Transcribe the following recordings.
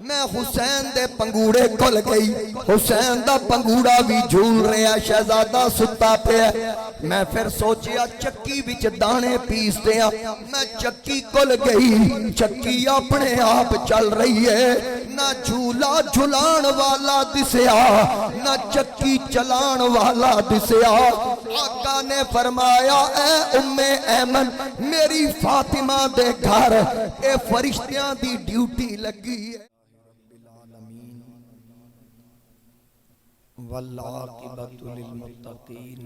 میں حسین دے پنگوڑے کھل گئی، حسین دا پنگوڑا بھی جھول رہا، شہزادہ ستا پیا۔ میں پھر سوچیا چکی وچ دانے پیس دیا، میں چکی کھل گئی، چکی اپنے آپ چل رہی ہے، نہ جھولا جھلان والا دسیا نہ چکی چلان والا دسیا۔ آقا نے فرمایا اے ام ایمن میری فاطمہ دے گھر اے فرشتیاں دی ڈیوٹی لگی ہے۔ والعاقبۃ للمتقین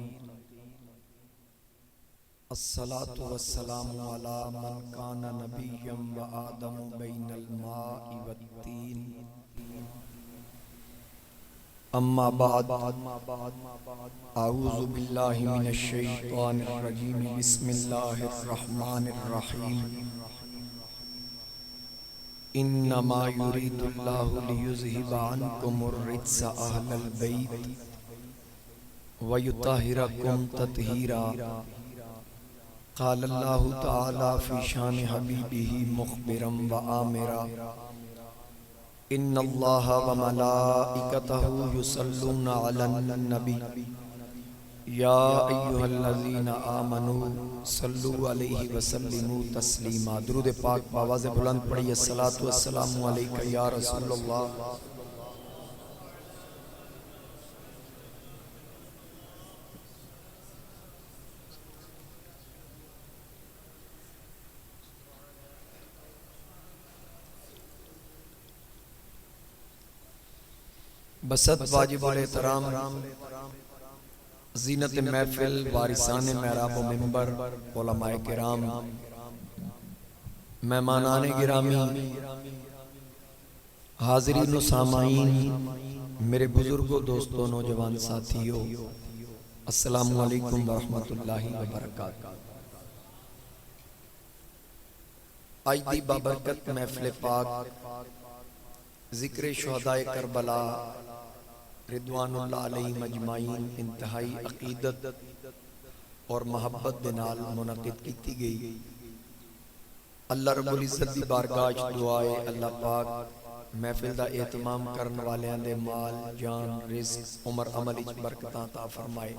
الصلاۃ والسلام علی من کان نبیا وآدم بین الماء والطین اما بعد اعوذ باللہ من الشیطان الرجیم بسم اللہ الرحمن الرحیم انما یرید اللہ لیذہب عنکم الرجس اہل البیت ویطہرکم تطہیرا۔ قال اللہ تعالی فی شان حبیبہ مخبرا وآمرا ان اللہ وملائکتہ یصلون علی النبی یا ایہا الذین آمنوا صلوا علیہ وسلموا تسلیما۔ درود پاک بآواز بلند پڑھیے، الصلاۃ والسلام علیک یا رسول اللہ۔ بسط واجب الاحترام زینت محفل، وارثان محراب و منبر، علماء کرام، مہمانان گرامی، حاضرین و سامعین، میرے بزرگوں، دوستوں، نوجوان ساتھیوں، السلام علیکم ورحمۃ اللہ وبرکاتہ۔ آج دی بابرکت محفل پاک ذکر شہدائے کربلا رضوان اللہ علیہ مجمعین انتہائی عقیدت اور محبت دے نال منعقد کیتی گئی۔ اللہ رب العزت دی بارگاہ دعائے اللہ پاک محفل دا اہتمام کرن والیاں دے مال، جان، رزق، عمر، عمل وچ برکتاں عطا فرمائے۔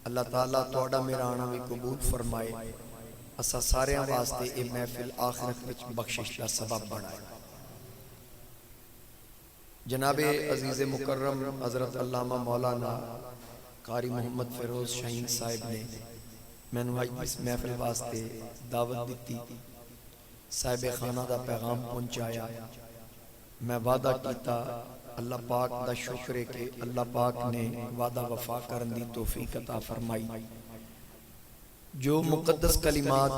اللہ تعالیٰ تہاڈا میرا آنا بھی قبول فرمائے۔ اسا ساریاں واسطے اے محفل آخرت وچ بخشش دا سبب بنائے۔ جناب عزیز مکرم حضرت علامہ مولانا قاری محمد فیروز شاہین صاحب نے میں نے اس محفل واسطے دعوت دیتی، صاحب خانہ دا پیغام پہنچایا۔ میں وعدہ کیتا، اللہ پاک دا شکر ہے کہ اللہ پاک نے وعدہ وفا کرن دی توفیق عطا فرمائی۔ جو مقدس کلمات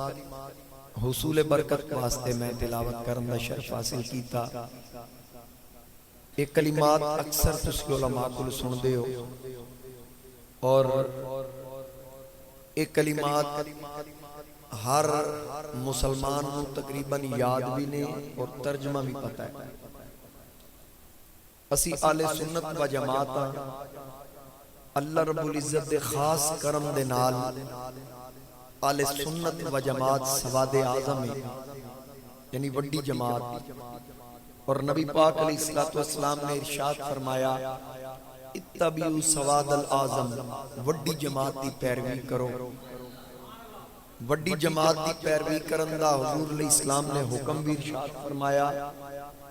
حصول برکت واسطے میں تلاوت کرن دا شرف حاصل کیتا، ایک کلمات اکثر تسی علماء کو سن دے ہو، اور ایک کلمات ہر مسلمان کو تقریباً یاد بھی نے اور ترجمہ بھی پتہ ہے۔ اسی آل سنت و جماعت اللہ رب العزت دے خاص کرم دے نال آل سنت و جماعت سواد اعظم ہے، یعنی وڈی جماعت۔ اور نبی پاک علیہ السلام نے ارشاد فرمایا اتبعوا سواد الاعظم، وڈی جماعت دی پیروی کرو۔ وڈی جماعت دی پیروی کرن دا حضور علیہ السلام نے حکم بھی ارشاد فرمایا۔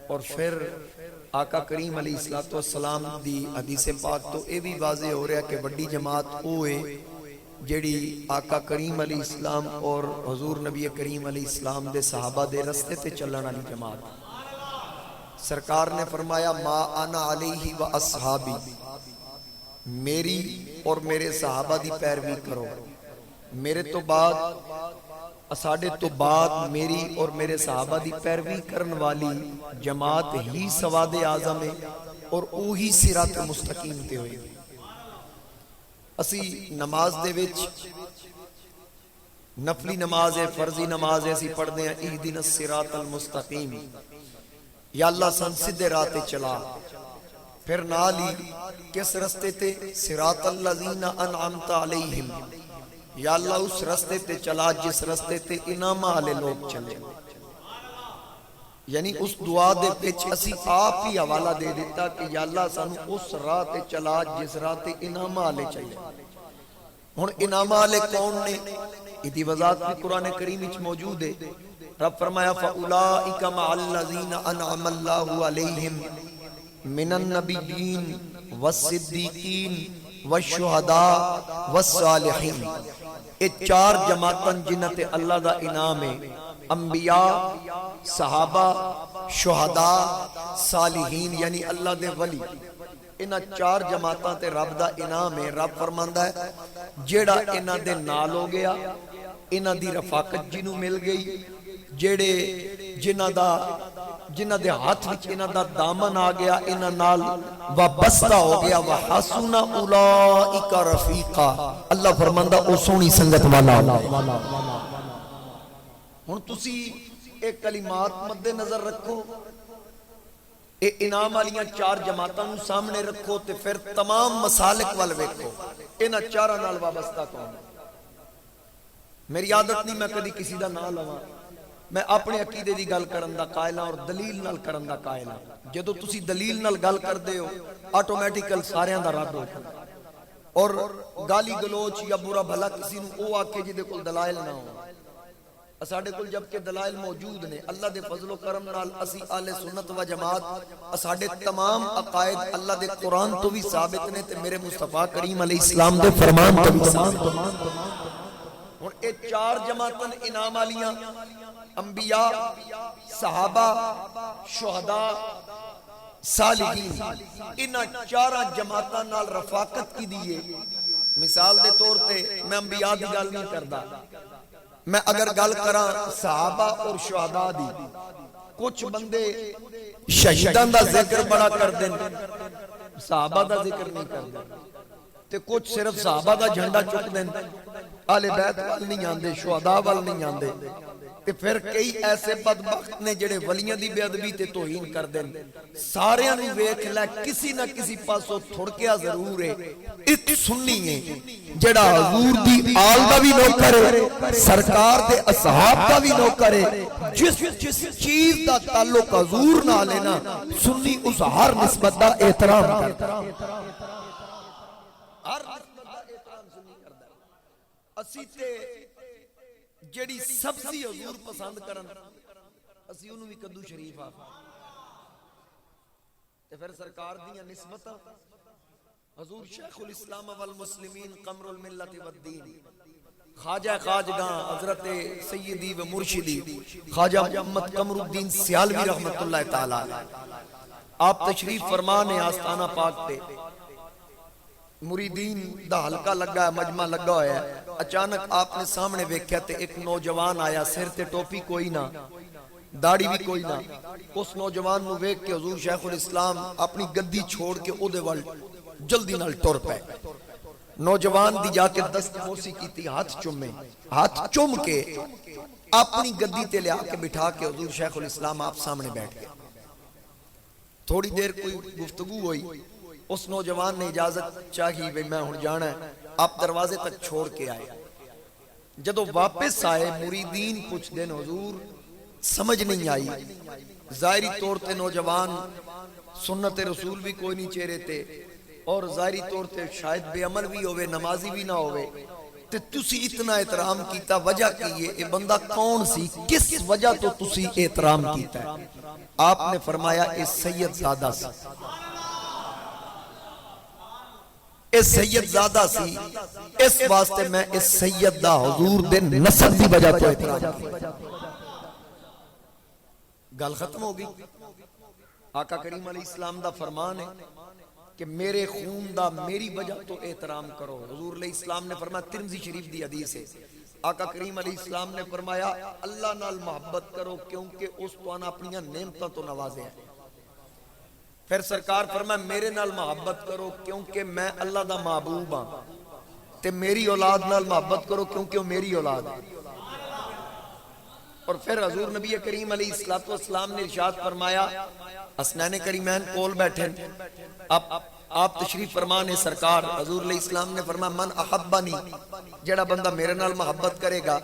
اور پھر آقا کریم علیہ السلام دی حدیث پاک تو اے بھی واضح ہو رہا کہ وڈی جماعت اوے جیڑی آقا کریم علیہ السلام اور حضور نبی کریم علیہ السلام دے صحابہ دے رستے تے چلن والی جماعت۔ سرکار نے فرمایا ما انا علیہ و اصحابی، میری اور میرے صحابہ دی پیروی کرو۔ میرے تو بعد، اساڑے تو بعد میری اور میرے صحابہ دی پیروی کرن والی جماعت ہی سواد اعظم ہے اور اوہی صراط مستقیم تے ہوئے۔ اسی نماز دے وچ نفلی نماز ہے، فرضی نماز ہے، اسی پڑھ دیں اہدنا الصراط المستقیم، یا اللہ سن سدھے راہ تے چلا۔ پھر نالی کس رستے تے؟ صراط الذین انعمت علیہم، یا اللہ اس رستے تے چلا جس رستے تے انعام والے لوگ چلے۔ یعنی اس دعا دے وچ اسی آپ ہی حوالہ دے دیتا کہ یا اللہ سانو اس راہ تے چلا جس راہ تے انعام والے چاہیے. ہن انعام والے کون نے؟ ایدی وضاحت بھی قرآن کریم وچ موجود ہے. رب فرمایا فَأُولَئِكَ مَعَ الَّذِينَ أَنْعَمَ اللَّهُ عَلَيْهِمْ مِنَ النَّبِيِّينَ وَالصِّدِّيقِينَ وَالشُّهَدَاءِ وَالصَّالِحِينَ. یہ چار جماعتاں جنہاں تے اللہ دا انعام ہے. انبیاء، صحابہ، شہداء، صالحین یعنی اللہ دے ولی. انہاں چار جماعتاں تے رب دا انعام ہے. رب فرماندا ہے جیڑا انہاں دے نال ہو گیا، انہاں دی رفاقت جنوں مل گئی، جیڑے جنہاں دے ہاتھ وچ انہاں دا دامن آ گیا، انہاں نال وابستہ ہو گیا. وحسن اولئک رفیقا. اللہ فرماندا او سونی سنگت والا. ہن تسی ایک کلمات مد نظر رکھو، اے انعام والیاں چار جماعتاں نو سامنے رکھو تے پھر تمام مسالک وال ویکھو انہاں چاراں نال وابستہ کون ہے. میری عادت نہیں میں کدی کسی دا نام لواں، میں اپنے عقیدے دی گل کرن دا قائل ہاں اور دلیل نال کرن دا قائل ہاں. جدوں تسی دلیل نال گل کردے ہو آٹومیٹیکل ساریاں دا رد ہو جاندا. اور گالی گلوچ یا برا بھلا کسی نو او آکھے جے دے کول دلائل نہ ہو. اساڈے کول جب کہ دلائل موجود نے. اللہ دے فضل و کرم نال اسی اہل سنت و جماعت اساڈے تمام عقائد اللہ دے قرآن تو بھی ثابت نے تے میرے مصطفیٰ کریم علیہ السلام دے فرمان تو بھی ثابت. ہن اے چار جماعتاں انعام والیاں انبیاء، صحابہ، شہداء، صالحین، انہاں چاراں جماعتاں نال رفاقت کی دیئے. مثال دے طور تے میں انبیاء دی گل نہیں کردا، میں اگر گل کراں صحابہ اور شہداء دی، کچھ بندے شہیدان دا ذکر بڑا کر دیں، صحابہ دا ذکر نہیں کر دیں. تے کچھ صرف صحابہ دا جھنڈا چک دیں، اہل بیت وال نہیں آندے، شہداء وال نہیں آندے. تے پھر کئی ایسے بدبخت نے جڑے ولیاں دی بے ادبی تے توہین کر دیں. ساریاں نوں ویکھ لے کسی نہ کسی پاسوں تھڑکیا ضرور ہے. ایک سنی ہے جڑا حضور دی آل دا بھی نوکر ہے، سرکار دے اصحاب دا بھی نوکر ہے. جس چیز دا تعلق حضور نال ہے نا، سنی اس ہر نسبت دا احترام کرتا. ہر نسبت دا احترام سنی کردا. اسی تے جڑی سبزی حضور پسند کرن اسی انہوں بھی کدو شریف آفا. تے پھر سرکار دیاں نسبتاں حضور شیخ الاسلام والمسلمین قمر الملت والدین، خواجہ خواجگاں حضرت سیدی و مرشدی خواجہ محمد قمر الدین سیالوی رحمت اللہ تعالی. آپ تشریف فرمانے آستانہ پاک تے مریدین دا حلقہ لگا ہے، مجمع لگا ہویا ہے. اچانک آپ نے سامنے ویکھیا تے ایک نوجوان آیا، سر تے ٹوپی کوئی نہ، داڑھی بھی کوئی نہ. اس نوجوان نو ویکھ کے حضور شیخ الاسلام اپنی گدی چھوڑ کے او دے ول جلدی نال ٹر پے. نوجوان دی جا کے دست بوسی کیتی، ہاتھ چومے، ہاتھ چوم کے اپنی گدی تے لے آ کے بٹھا کے حضور شیخ الاسلام آپ سامنے بیٹھ گئے. تھوڑی دیر کوئی گفتگو ہوئی. اس نوجوان نے اجازت چاہی بھئی میں ہن جانا ہے. آپ دروازے تک چھوڑ کے آئے. جدو واپس آئے مریدین پوچھ دین حضور سمجھ نہیں آئی. ظاہری طور تے نوجوان سنت رسول بھی کوئی نہیں چہرے تے اور ظاہری طور تے شاید بے عمل بھی ہوئے، نمازی بھی نہ ہوئے. تے تسی اتنا احترام کیتا، وجہ کی یہ بندہ کون سی، کس وجہ تو تسی احترام کیتا ہے؟ آپ نے فرمایا اے سید زادہ سی، اے سید زادہ سی، اس واسطے میں اس سید دا حضور دے نسب دی وجہ تو احترام کیتا. گل ختم ہوگی. آقا کریم علیہ السلام دا فرمان ہے کہ میرے خون دا میری وجہ تو احترام کرو. حضور علیہ السلام نے فرمایا، ترمذی شریف دی حدیث ہے، آقا کریم علیہ السلام نے فرمایا اللہ نال محبت کرو کیونکہ اس تو آنا اپنی نعمتوں تو نوازے ہیں. پھر سرکار فرمایا میرے نال محبت کرو کیونکہ میں اللہ دا محبوب ہاں، تے میری اولاد نال محبت کرو کیونکہ وہ میری اولاد ہے. اور پھر حضور نبی کریم علیہ السلام نے ارشاد فرمایا، حسنین کریمین کول بیٹھے، آپ تشریف فرمانے سرکار. حضور علیہ السلام نے فرمایا من احبنی، جڑا بندہ میرے نال محبت کرے گا،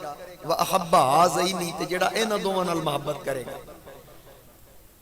و احب ہذینی، تے جڑا انہاں دوواں نال محبت کرے گا.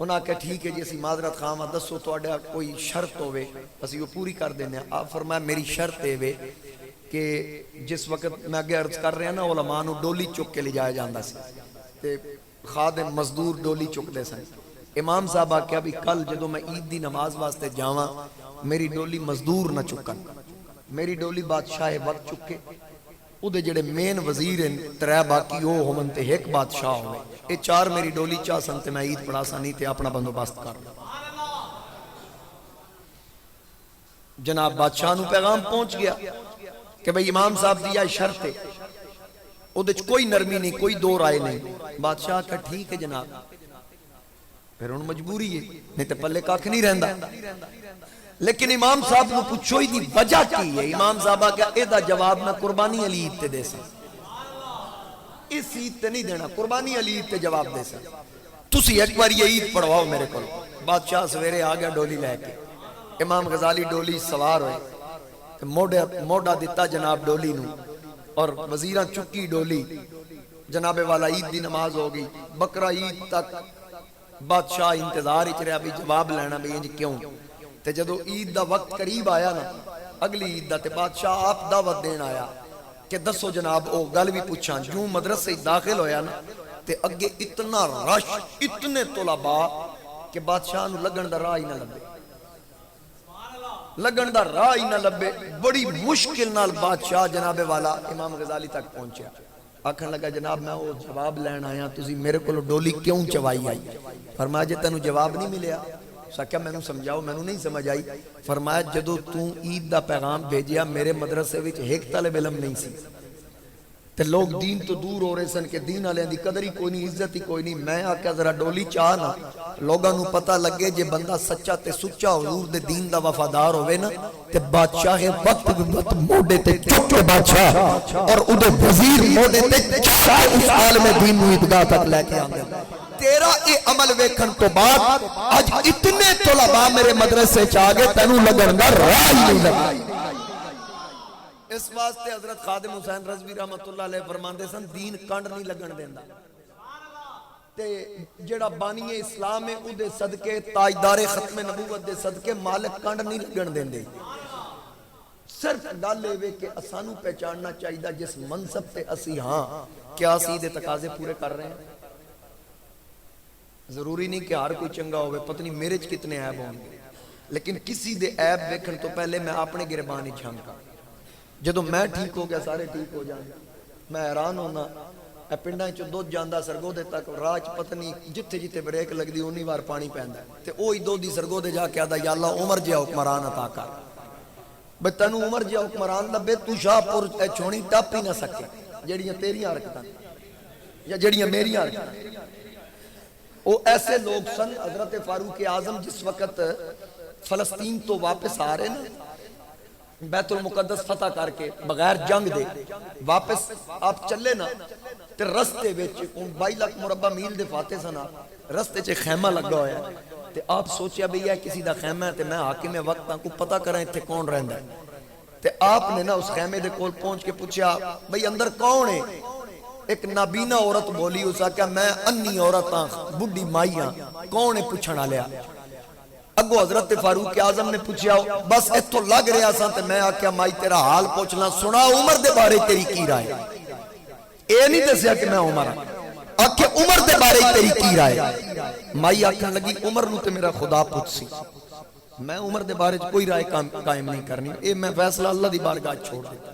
انہاں آکھیا ٹھیک ہے جی اسی معذرت خواہ دسو تہاڈا کوئی شرط ہوے اسی وہ پوری کر دینے. آپ فرمایا میری شرط ہے وے کہ جس وقت میں اگے عرض کر رہا نا علماء نو ڈولی چک کے لے جایا جاندا سی تے خادم مزدور ڈولی چک دے سن. امام صاحب آکھیا بھی کل جدو میں عید دی نماز واسطے جاواں میری ڈولی مزدور نہ چکن, میری ڈولی بادشاہ وقت چکے او دے جڑے مین وزیر ہیں ترے باقی او ہومن تے ایک بادشاہ ہوئے اے چار میری ڈولی چاہ سن تے میں عید پڑھا سا نہیں تے اپنا بندوبست کر. جناب بادشاہ نو پیغام پہنچ گیا کہ بھئی امام صاحب دیا شرط ہے او دے کوئی نرمی نہیں کوئی دو رائے نہیں. بادشاہ کا ٹھیک ہے جناب پھر ان مجبوری ہے نہیں تے پلے کاکھ نہیں رہندا. لیکن امام صاحب نو پوچھو ہی دی وجہ کی ہے. امام صاحب آ اے دا جواب میں قربانی علی عید تے دے سا, اس عید تے نہیں دینا, قربانی علی عید تے جواب دے سا. تسی ایک بار یہ عید پڑھواؤ میرے کو. بادشاہ سویرے آ گیا ڈولی لے کے. امام غزالی ڈولی سوار ہوئے موڈا دیتا جناب ڈولی نو اور وزیران چکی ڈولی. جناب والا عید دی نماز ہو گئی. بکرا عید تک بادشاہ انتظار ہی رہا بھی جواب لینا بھی انج کیوں. تے جدو عید دا وقت قریب آیا نا اگلی عید دا تے بادشاہ آپ دعوت دین آیا کہ دسو جناب او گل بھی پوچھاں. جو مدرسے داخل ہویا نا تے اگے اتنا رش اتنے طلباء کہ بادشاہ نو لگن دا راہ ہی نہ لبے, لگن دا راہ ہی نہ لبے. بڑی مشکل نال بادشاہ جناب والا امام غزالی تک پہنچیا. آکھن لگا جناب میں وہ جواب لین آیا تسی میرے کو ڈولی کیوں چوائی آئی. فرمایا جے تینوں جواب نہیں ملیا. سکیا میں نو سمجھاؤ میں نو نہیں سمجھ آئی. فرمایا جدو تو عید دا پیغام بھیجیا میرے مدرسے وچ ایک طالب علم نہیں سی تے لوگ دین تو دور ہو رہے سن کہ دین والے دی قدر ہی کوئی نہیں عزت ہی کوئی نہیں. میں آکھیا ذرا ڈولی چاہ نا لوگاں نو پتہ لگے جے بندہ سچا تے سچا حضور دے دین دا وفادار ہوے نا تے بادشاہ وقت موڈے تے چک کے بادشاہ اور او دے وزیر موڈے تے چاہ اس عالم دین نو عیدگاہ تک لے کے آندے. تیرا اے عمل ویکھن تو بعد اج اتنے طلباء میرے مدرسے چ آ گئے تینوں لگن دا راہ ہی نہیں لگا. اس واسطے حضرت خادم حسین رضوی رحمت اللہ علیہ فرماندے سن دین کنڈ نہیں لگن دیندا تے جڑا بانی اسلام ہے او دے صدقے تاجدار ختم نبوت دے صدقے مالک کنڈ نہیں لگن دیندے. صرف گل اے کہ اسانو پہچاننا چاہیے جس منصب تے اسی ہاں کیا اسی دے تقاضے پورے کر رہے ہیں. ضروری نہیں کہ ہر کوئی چنگا ہوئے پتہ نہیں میرے چ کتنے عیب ہوں گے لیکن کسی دے عیب ویکھن تو پہلے میں اپنے گربان ہی جھانکا. جدو میں ٹھیک ہو گیا سارے ٹھیک ہو جائیں. میں حیران ہونا اے پنڈاں چ دودھ جاندا سرگودے تک راہ چ پتہ نہیں جتھے جتھے بریک لگدی اونی وار پانی پیندا تے اوہی دودھی سرگودے جا کے آدا یا اللہ عمر جیا حکمران عطا کر. بے تینوں عمر جیا حکمران لبے تو شاہ پور اے چھونی ٹپ ہی نہ سکے جڑیاں تیریاں حرکتاں یا جڑیاں میریاں حرکتاں. وہ ایسے لوگ سن. حضرت فاروق اعظم جس وقت فلسطین تو واپس آ رہے نا بیت المقدس فتح کر کے بغیر جنگ دے واپس آپ چلے نا تے رستے وچ 22 لاکھ مربع میل دے فاتح سن. رستے چ خیمہ لگا ہویا تے آپ سوچیا بھئی یہ کسی دا خیمہ ہے تے میں حاکم وقت کو پتہ کراں ایتھے کون رہندا ہے. تے آپ نے نا اس خیمے دے کول پہنچ کے پوچھا بھئی اندر کون ہے. ایک نابینا عورت بولی اسا کہ میں انی عورت ہاں بڈھی مائی ہاں کون ہے پوچھنا لیا. اگو حضرت فاروق اعظم نے پوچھا بس ایتھوں لگ رہا سا تے میں آکھیا مائی تیرا حال پوچھنا سنا عمر دے بارے تیری کی رائے. اے نہیں دسیا کہ میں عمر ہاں آکھے عمر دے بارے تیری کی رائے. مائی آکھن لگی عمر نو تے میرا خدا پوچھ سی میں عمر دے بارے کوئی رائے قائم نہیں کرنی. اے میں فیصلہ اللہ دی بارگاہ چھوڑ دیتا.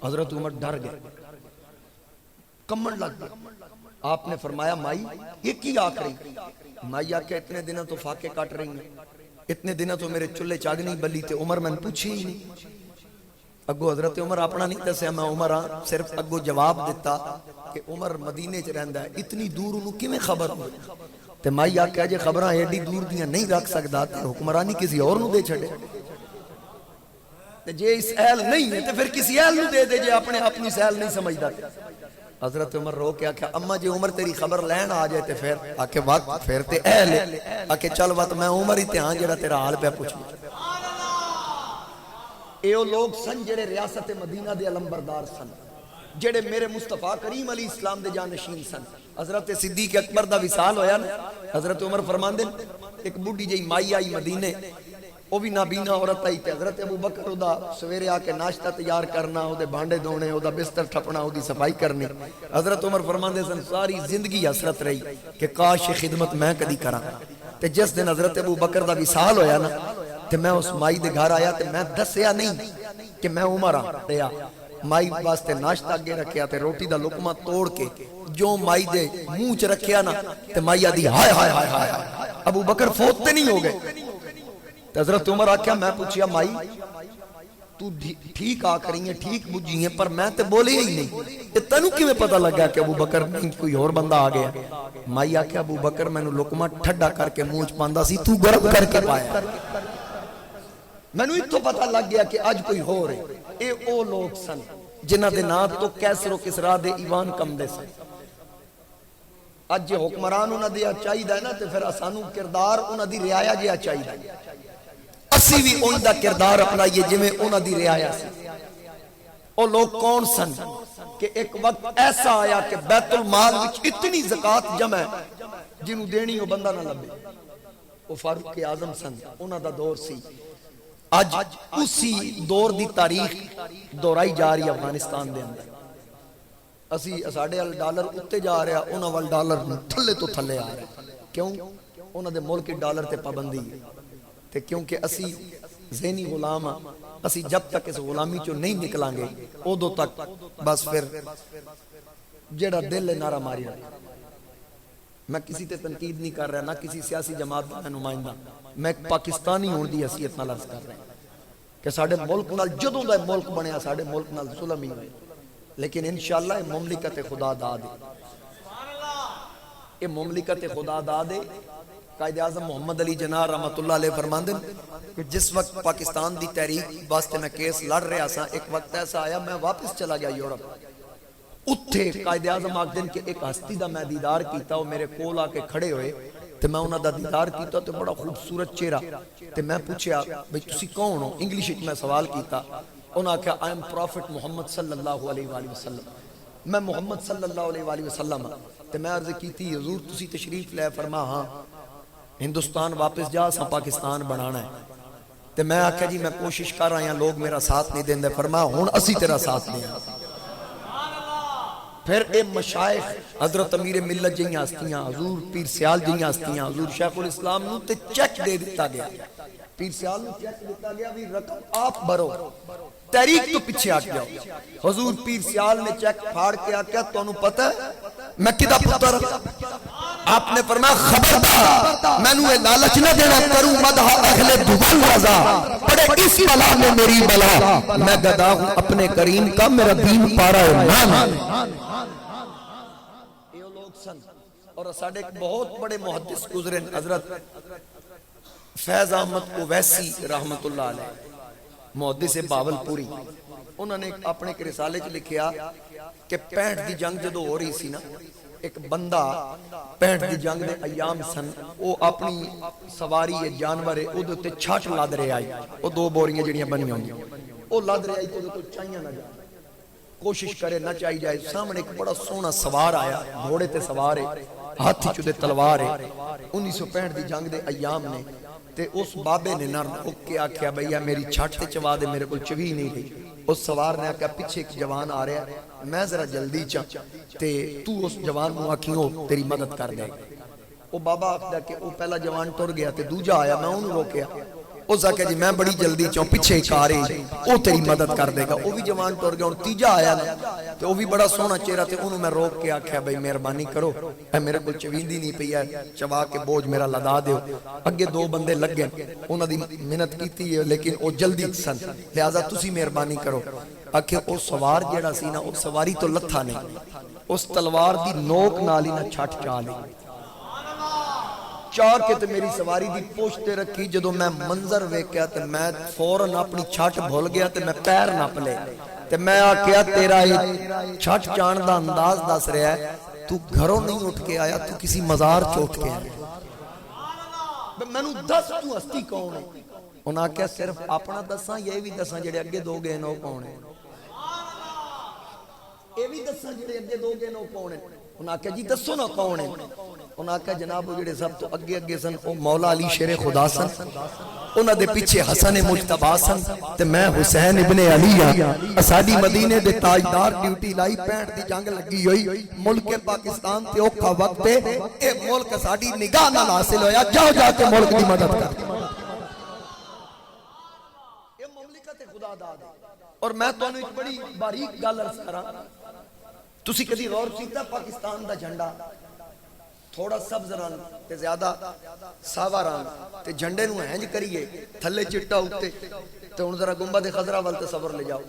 حضرت عمر ڈر گئے کمن لگ گئے. آپ نے فرمایا مائی یہ کی آکھ رہی. مائی آکھے اتنے دنوں تو فاقے کاٹ رہی ہیں اتنے دنوں تو میرے چلے چاگ نہیں بلی تے عمر میں نے پوچھی ہی نہیں. اگو حضرت عمر اپنا نہیں دسیا میں عمر ہاں صرف اگو جواب دیتا کہ عمر مدینے چ رہندا ہے اتنی دور انہوں کیویں خبر ہوئی. تے مائی آکھیا جے خبراں ایڈی دور دیاں نہیں رکھ سکدا تے حکمرانی کسی اور نو دے چھڑے. تے جے اس اہل نہیں ہے تے پھر کسی اہل نو دے دے جے اپنے آپ نو اس اہل نہیں سمجھدا. حضرت عمر رو کے آکھیا اما جے عمر تیری خبر لین آ جائے تے پھر آکھے وقت پھر تے اہل ہے. آکھے چل وقت میں عمر ہی تے ہاں جڑا تیرا حال پہ پوچھوں. اے او لوگ سن جڑے ریاست مدینہ دے علمبردار سن. جڑے میرے مصطفیٰ کریم علیہ السلام دے جانشین سن. حضرت صدیق اکبر دا وصال ہویا نا, حضرت عمر فرماندے ایک بڈھی جی مائی آئی مدینے, وہ بھی نابینا عورت آئی, تے حضرت ابو بکر او دا سویرے آ کے ناشتہ تیار کرنا, او دے بھانڈے دھونے, او دا بستر ٹھپنا, او دی صفائی کرنی. حضرت عمر فرماندے سن ساری زندگی حسرت رہی کہ کاش یہ خدمت میں کدی کراں. تے جس دن حضرت ابو بکر دا وصال ہویا نا, تے میں اس مائی دے گھر آیا, تے میں دسیا نہیں کہ میں عمر ہاں. تے مائی واسطے ناشتہ اگے رکھیا, تے روٹی دا لقمہ توڑ کے جو مائی دے منہ چ رکھیا نا, تے مائی آدھی ہائے ہائے ہائے ہائے, ابو بکر فوت تے نہیں ہو گئے. تے حضرت عمر آکھیا, میں پوچھیا مائی تو ٹھیک آ کری ہیں, ٹھیک بجھی ہیں, پر میں تے بولے ہی نہیں, تینوں کیویں پتہ لگا کہ ابو بکر نہیں کوئی اور بندہ آ گیا. مائی آکھیا ابو بکر مینوں لقمہ ٹھڈا کر کے منہ چ پاندا سی, تو گرم کر کے پایا. مینوں اتوں پتہ لگ گیا کہ اج کوئی ہو رہے. اے او لوگ سن جنہاں دے نام تو کیسر و کسرا دے ایوان کم دے سن. اج جے حکمران انہاں دے چاہیدا ہے نا, تے پھر اسانوں کردار انہاں دی رعایا جہا چاہیدا ہے. اسی بھی ان دا کردار اپنائیے جویں انہاں دی رعایا سی. او لوگ کون سن کہ ایک وقت ایسا آیا کہ بیت المال وچ اتنی زکات جمع ہے جنوں دینی او بندہ نہ لبے. او فاروق اعظم سن, انہاں دا دور سی. اج اسی دور دی تاریخ دہرائی جا رہی افغانستان دے اندر. اسی ساڈے ول ڈالر اتے جا رہا, انہاں ول ڈالر تھلے تو تھلے آ رہا. کیوں؟ انہاں دے ملک ڈالر تے پابندی ہے. تے کیونکہ اسی ذہنی غلام ہاں, اسی جب تک اس غلامی چوں نہیں نکلاں گے ادو تک بس پھر جڑا دل ہے نعرہ ماری رہا. میں کسی تے تنقید نہیں کر رہا, نہ کسی سیاسی جماعت کا نمائندہ, میں ایک پاکستانی ہون دی حیثیت نال عرض کر رہا ہوں کہ ساڈے ملک نال جدوں دا ملک بنیا ساڈے ملک نال ظلم ہی ہوئے, لیکن انشاءاللہ یہ مملکت خدا دا دے, یہ مملکت خدا دا دے. قائد اعظم محمد علی جناح رحمت اللہ علیہ فرماندے کہ جس وقت پاکستان دی تحریک واسطے میں کیس لڑ رہا سا, ایک وقت ایسا آیا میں واپس چلا گیا یورپ. اتھے قائد اعظم آکھ دن کہ ایک ہستی دا میں دیدار کیتا, وہ میرے کول آ کے کھڑے ہوئے, تے میں انہاں دا دیدار کیتا تے بڑا خوبصورت چہرہ. تے میں پوچھیا بھئی تسی کون ہو, انگلش وچ میں سوال کیتا. انہاں کہا آئی ایم پروفٹ محمد صلی اللہ علیہ وآلہ وسلم, میں محمد صلی اللہ علیہ وآلہ وسلم. تے میں عرض کیتی حضور تسی تشریف لے, فرما ہاں ہندوستان واپس جا, سا پاکستان بنانا ہے. تے میں آکھیا جی میں کوشش کر رہا ہوں, لوگ میرا ساتھ نہیں دیندے. فرمایا ہن اسی تیرا ساتھ دیں. پھر اے مشائخ حضرت امیر ملت جہاں ہستیاں, حضور پیر سیال جہاں ہستیاں, حضور شیخ الاسلام نو تے چیک دے دیتا گیا. پیر سیال نو چیک دیتا گیا بھی رقم آپ بھرو, تحریک تو پیچھے ہٹ جاؤ. حضور پیر سیال نے چیک پھاڑ کے آکھیا تانوں پتہ ہے میں کدا پتر. آپ نے فرمایا خبردار مینوں اے لالچ نہ دینا, کروں مدح اہل دبل رضا, پڑے اس بلا میں میری بلا, میں گدا ہوں اپنے کریم کا, میرا دین پارا ایمان. یہ لوگ سن. اور ساڈے ایک بہت بڑے محدث گزرے حضرت فیض احمد اویسی رحمت اللہ علیہ, محدث باولپوری. انہوں نے اپنے ایک رسالے چ لکھیا کہ 65 دی جنگ جدو ہو رہی سی نا, ایک بندہ 65 دی جنگ دے ایام سن, وہ اپنی سواری ہے جانور ہے او دے تے چھٹ لد رہے آئی, وہ 2 بوریاں جڑیاں بنیاں ہوندیاں, وہ لد رہے آئی تو تو چاہیاں نہ جائے, کوشش کرے نہ چاہی جائے. سامنے ایک بڑا سونا سوار آیا, گھوڑے تے سوار ہے, ہاتھ چ دے تلوار ہے. 1965 دی جنگ دے ایام نے, تے اس بابے نے نہ رک کے آکھیا بھیا میری چھٹ تے چوا دے, میرے کول چوی نہیں رہی. اس سوار نے آکھیا پیچھے ایک جوان آ رہا ہے, میں ذرا جلدی چاہ, تے تو اس جوان نو آکھیوں تیری مدد کر دے. وہ بابا آکھدا کہ وہ پہلا جوان ٹر گیا, تے دوجا آیا, میں انہوں روکیا. اس آکھیا جی میں بڑی جلدی چاہوں, پیچھے ایک آ رہی, وہ تیری مدد کر دے گا. وہ بھی جوان ٹر گیا. اور تیجا آیا نا, تے وہ بھی بڑا سونا چہرہ, تے انہوں میں روک کے آکھیا بھئی مہربانی کرو, اے میرے کول چویندی نہیں پئی ہے, چوا کے بوجھ میرا لدا دیو. اگے 2 بندے لگ گئے, انہوں دی محنت کیتی ہے لیکن وہ جلدی سن, لہذا تسی مہربانی کرو. آکھے او سوار جیڑا سی نا, او سواری تو لتھا نہیں, اس تلوار دی نوک نال ہی نہ چھٹ چا لی. چاہ کے تے میری سواری دی پوچھتے رکھی. جدو میں منظر ویکھیا تے میں فوراً اپنی چھٹ بھول گیا, تے میں پیر نپ لے. تے میں آکھیا تیرا یہ چھٹ چان دا انداز دس رہا ہے, تو گھروں نہیں اٹھ کے آیا, تو کسی مزار چوٹ کے آیا. میں نو دس تو ہستی کون ہے. انہاں کیا صرف اپنا دساں, یہ بھی دساں جڑے اگے 2 گئے نو کون ہے. یہ نہیں دساں جڑے اگے دو گے نو کون ہیں؟ انہاں کہ جی دسو نا کون ہیں؟ انہاں کہ جناب وہ جڑے سب تو اگے سن او مولا علی شیر خدا سن، انہاں دے پیچھے حسن مجتبی سن تے میں حسین ابن علی ہاں۔ ساڈی مدینے دے تاجدار ڈیوٹی لائی 65 دی جنگ لگی ہوئی، ملک پاکستان تے اوکھا وقت ہے، اے ملک ساڈی نگاہ نال حاصل ہویا، جاؤ جا کے ملک دی مدد کر۔ یہ مملکت خدا داد ہے۔ اور میں تانوں ایک بڑی باریک گل عرض کراں، تسی کدی غور کیتا پاکستان دا جھنڈا تھوڑا سبز رنگ تے زیادہ ساوا رنگ تے جھنڈے نو ہنج کریے تھلے چٹا اٹھتے تے ہن ذرا گنبد خضرا ول تصور لے جاؤ۔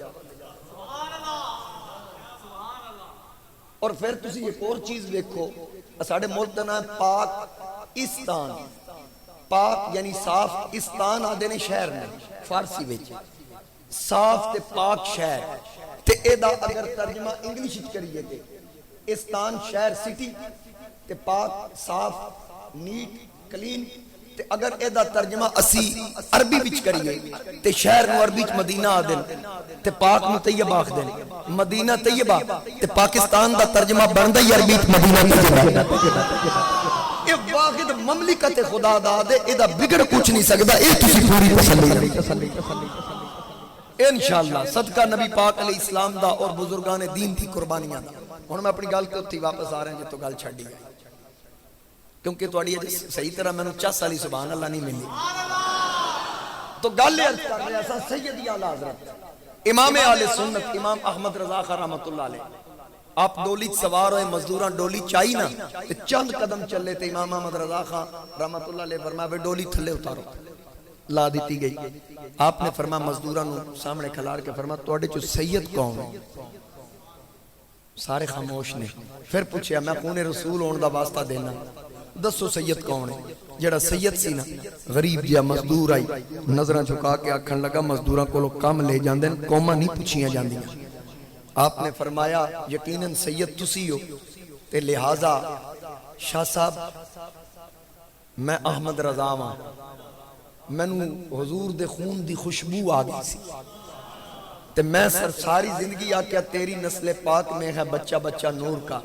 اور پھر تسی ایک اور چیز دیکھو، ساڈے ملک دا نام پاکستان، پاک یعنی صاف، استان آدھے نے شہر نے فارسی وچ، صاف تے پاک شہر تے اے دا اگر ترجمہ انگلش وچ کریے تے استان شہر سٹی تے پاک صاف نیٹ کلین تے اگر اے دا ترجمہ اسی عربی وچ کریے تے شہر نو عربی وچ مدینہ آدھن تے پاک نو طیبہ آکھدن، مدینہ طیبہ تے پاکستان دا ترجمہ بندا ہی عربی وچ مدینہ طیبہ۔ اے واحد مملکت خدا داد ہے، اے دا بگڑ کچھ نہیں سکدا، اے تسی پوری تسلی انشاءاللہ صدقہ نبی پاک علیہ السلام دا اور بزرگان دین دی قربانیاں دا۔ ہن میں اپنی گل تے اتھی واپس آ رہے ہیں جے تو گل چھڈی ہے، کیونکہ تواڈی صحیح طرح مینوں چس والی سبحان اللہ نہیں ملی۔ تو گل عرض کر رہے ہیں سید اعلی حضرت امام اہل سنت امام احمد رضا خان رحمۃ اللہ علیہ، آپ ڈولی سوار ہوئے، مزدوراں ڈولی چاہی نا چند قدم چلے تے امام احمد رضا خان رحمۃ اللہ علیہ فرمایا بے ڈولی تھلے اتارو، لا دیتی گئی۔ آپ نے فرمایا مزدوراں نو سامنے کھلار کے فرمایا تواڈے چ سید کون ہے؟ سارے خاموش نے۔ پھر پوچھیا میں خون رسول ہون دا واسطہ دینا، دسو سید کون ہے؟ جڑا سید سی نا غریب جیا مزدور آئی نظراں جھکا کے آکھن لگا مزدوراں کولو کم لے جاندے قوماں نہیں پوچھیاں جاندیاں۔ آپ نے فرمایا یقیناً سید تسی ہو تے لہٰذا شاہ صاحب میں احمد رضا ہاں، مینوں حضور دے خون دی خوشبو آ گئی سی تے میں ساری زندگی آکیا تیری نسل پاک میں ہے بچہ بچہ نور کا،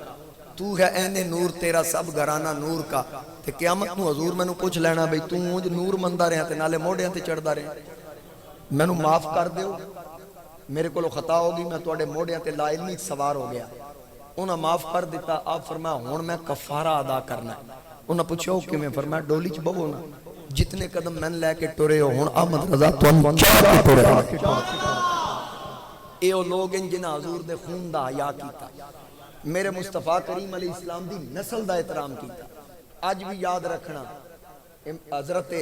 تو ہے این نور تیرا سب گھرانہ نور کا، تے قیامت نو حضور میں نو پوچھ لینا بھئی تو مجھ نور مندہ رہا تے نالے موڑیاں تے چڑھ دا رہا، میں نو معاف کر دیو، میرے کو لو خطا ہوگی، میں توڑے موڑیاں تے لا علمی سوار ہو گیا۔ انہاں معاف کر دیتا، آپ فرمایا ہون میں کفارہ ادا کرنا ہے۔ انہاں پوچھو کہ میں فرمایا ڈولی چ بہو نا، جتنے قدم میں لے کے ٹورے ہو ہون احمد رضا تو ہم چاہ کے ٹورے ہو۔ اے او لوگ ہیں جنہاں حضور دے خون دا حیا کیتا، میرے مصطفیٰ کریم علیہ السلام دی نسل دا احترام کیتا۔ آج بھی یاد رکھنا حضرت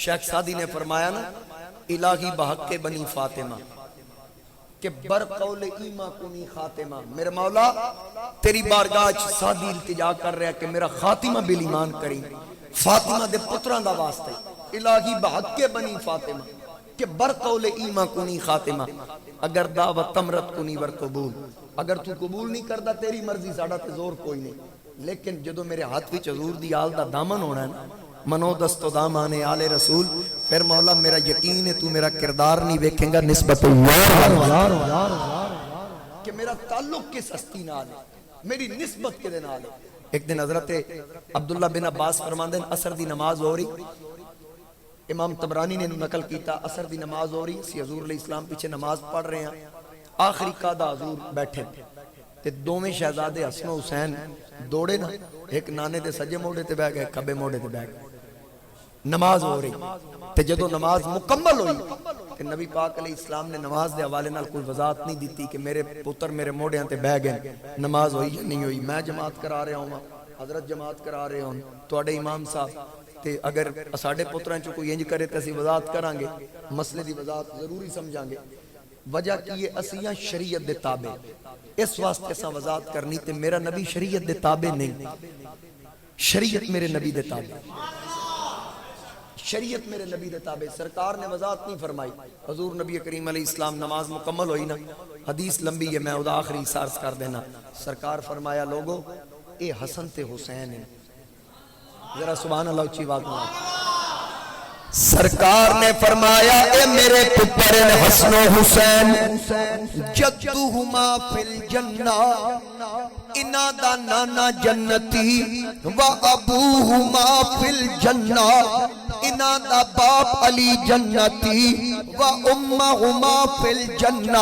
شیخ سعدی نے فرمایا نا الہی بحق بنی فاطمہ کہ برقول ایمہ کنی خاتمہ، میرے مولا تیری بارگاہ سعدی التجا کر رہا ہے کہ میرا خاتمہ بالایمان کریں، فاطمہ دے پتران دا واسطے الہی بحق بنی فاطمہ کہ برقول ایمہ کنی خاتمہ، اگر دعوت تمرت کنی ور قبول، اگر تو قبول نہیں کردہ تیری مرضی ساڑھا تے زور کوئی نہیں، لیکن جدو میرے ہاتھ وچ حضور دی آل دا دامن ہونا ہے نا، منو دست و دامان آل رسول، پھر مولا میرا یقین ہے تو میرا کردار نہیں دیکھیں گا نسبت اللہ کہ میرا تعلق کس ہستی نال ہے، میری نسبت کے دے نال ہے۔ ایک دن حضرت عبداللہ بن عباس فرماندے عصر دی نماز ہو رہی، امام طبرانی نے نقل کیتا عصر دی نماز ہو رہی، اسی حضور علیہ السلام پیچھے نماز پڑھ رہے ہیں، آخری قادہ حضور بیٹھے تے دوویں شہزادے حسن و حسین دوڑے نا، ایک نانے دے سجے موڑے تے بیٹھ گئے، کھبے موڑے تے بیٹھ گئے، نماز ہو رہی تے جدو نماز مکمل ہوئی کہ نبی پاک علیہ السلام نے نماز دے حوالے نال کوئی وضاحت نہیں دیتی کہ میرے پتر میرے موڑیاں تے بیٹھ گئے، نماز ہوئی یا نہیں ہوئی، میں جماعت کرا رہا ہوں، حضرت جماعت کرا رہے ہوں، تواڈے امام صاحب تے اگر ساڈے پتراں چوں کوئی انج کرے تے اسی وضاحت کران گے، مسئلے دی وضاحت ضروری سمجھاں گے۔ وجہ کی ہے اسیاں شریعت دے تابع، اس واسطے اساں وضاحت کرنی تے میرا نبی شریعت دے تابع نہیں، شریعت میرے نبی دے تابع، شریعت میرے نبی دے تابع، سرکار نے وضاحت نہیں فرمائی۔ حضور نبی کریم علیہ السلام نماز مکمل ہوئی نا، حدیث لمبی ہے میں ادا آخری سارس کر دینا، سرکار فرمایا لوگو اے حسن تے حسین ہیں، ذرا سبحان اللہ اچھی بات سرکار نے فرمایا اے میرے پتر حسن و حسین جدہما فی الجنہ انہ دا نانا جنتی و ابوہما فی الجنہ انہ دا باپ علی جنتی و امہما فی الجنہ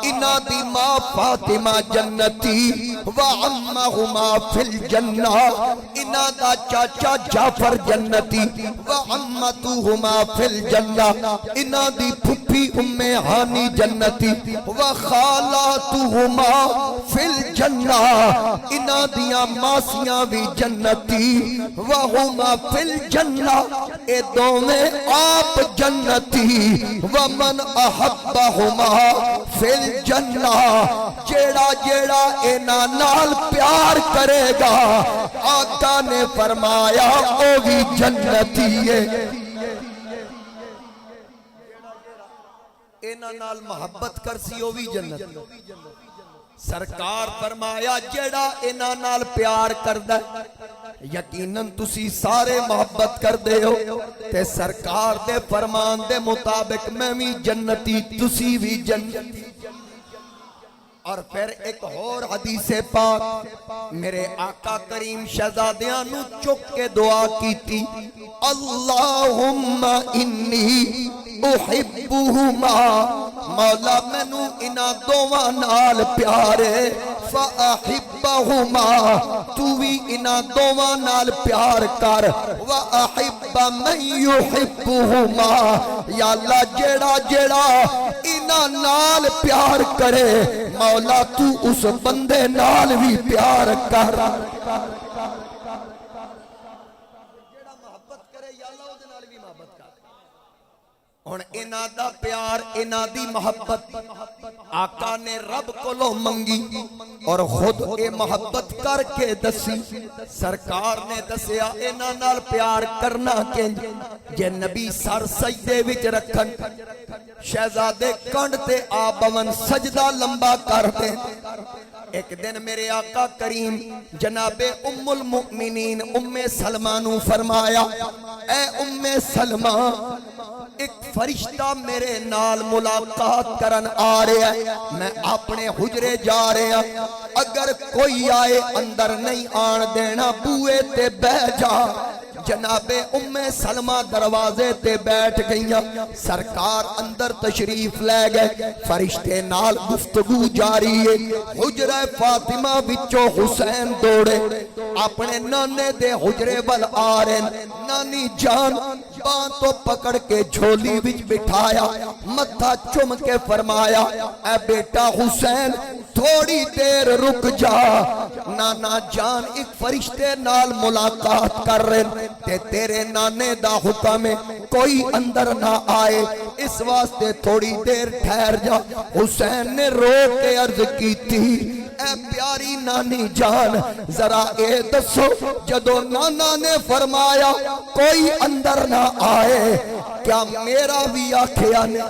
انہ دی ماں فاطمہ جنتی و عمہما فی الجنہ انہ دا چاچا جعفر جنتی و عمتہما فی الجنہ انہ دی پھپھی ام ہانی جنتی و خالاتہما فی الجنہ انہ دیاں ماسیاں بھی جنتی وہما فی الجنہ اے دومیں آپ جنتی ومن احبہما فی الجنہ جیڑا جیڑا اینا نال پیار کرے گا آقا نے فرمایا او بھی جنتی ہے اینا نال محبت کرسی او بھی جنت سرکار فرمایا جیڑا انہاں نال پیار کردہ یقیناً تسی سارے محبت کر دے ہو تے سرکار دے فرمان دے مطابق میں بھی جنتی تسی بھی جنتی اور پھر ایک اور حدیث پاک میرے آقا کریم شہزادیاں نو چک کے دعا کی تھی اللہم انی احبہما مولا مینوں انہاں دوواں نال پیارے فاحبہما تو بھی انہاں دوواں نال پیار کر واحب من یحبہما یا اللہ جیڑا جیڑا انہاں نال پیار کرے مولا تو اس بندے نال بھی پیار کر ہن انہاں دا پیار انہاں دی محبت آقا نے رب کولوں منگی اور خود اے محبت کر کے دسی سرکار نے دسیا انہاں نال پیار کرنا کنج جے نبی سر سجدے وچ رکھن شہزادے کنڈ تے آ بون سجدہ لمبا کر دیں ایک دن میرے آقا کریم جناب ام المؤمنین ام سلمہ نو فرمایا اے ام سلمہ ایک فرشتہ میرے نال ملاقات کرن آ رہا ہے میں اپنے حجرے جا رہا اگر کوئی آئے اندر نہیں آن دینا بوئے تے بہ جا جناب ام سلمہ دروازے تے بیٹھ گئیاں سرکار اندر تشریف لے گئے فرشتے نال گفتگو جاری ہے حجرہ فاطمہ وچوں حسین دوڑے اپنے نانے دے حجرے ول آ رہے نانی جان باں تو پکڑ کے جھولی وچ بٹھایا متھا چم کے فرمایا اے بیٹا حسین تھوڑی دیر رک جا نانا جان ایک فرشتے نال ملاقات کر رہے تے تیرے نانے دا حکم ہے کوئی اندر نہ آئے اس واسطے تھوڑی دیر ٹھہر جا حسین نے رو کے عرض کی تھی اے پیاری نانی جان ذرا اے دسو جدو نانا نے فرمایا کوئی اندر نہ آئے کیا میرا بھی آکھیا نے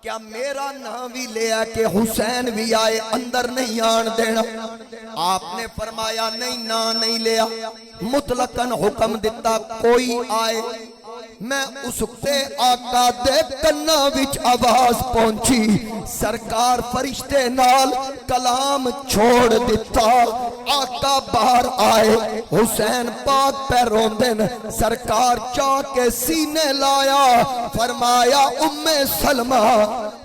کیا میرا نام بھی لیا کہ حسین بھی آئے اندر نہیں آن دینا آپ نے فرمایا نہیں نا نہیں لیا مطلقاً حکم دیتا کوئی آئے میں اس تے آقا دے کنا وچ آواز پہنچی سرکار فرشتے نال کلام چھوڑ دیتا آقا باہر آئے حسین پاک پہ روندن سرکار چاہ کے سینے لایا فرمایا ام سلمہ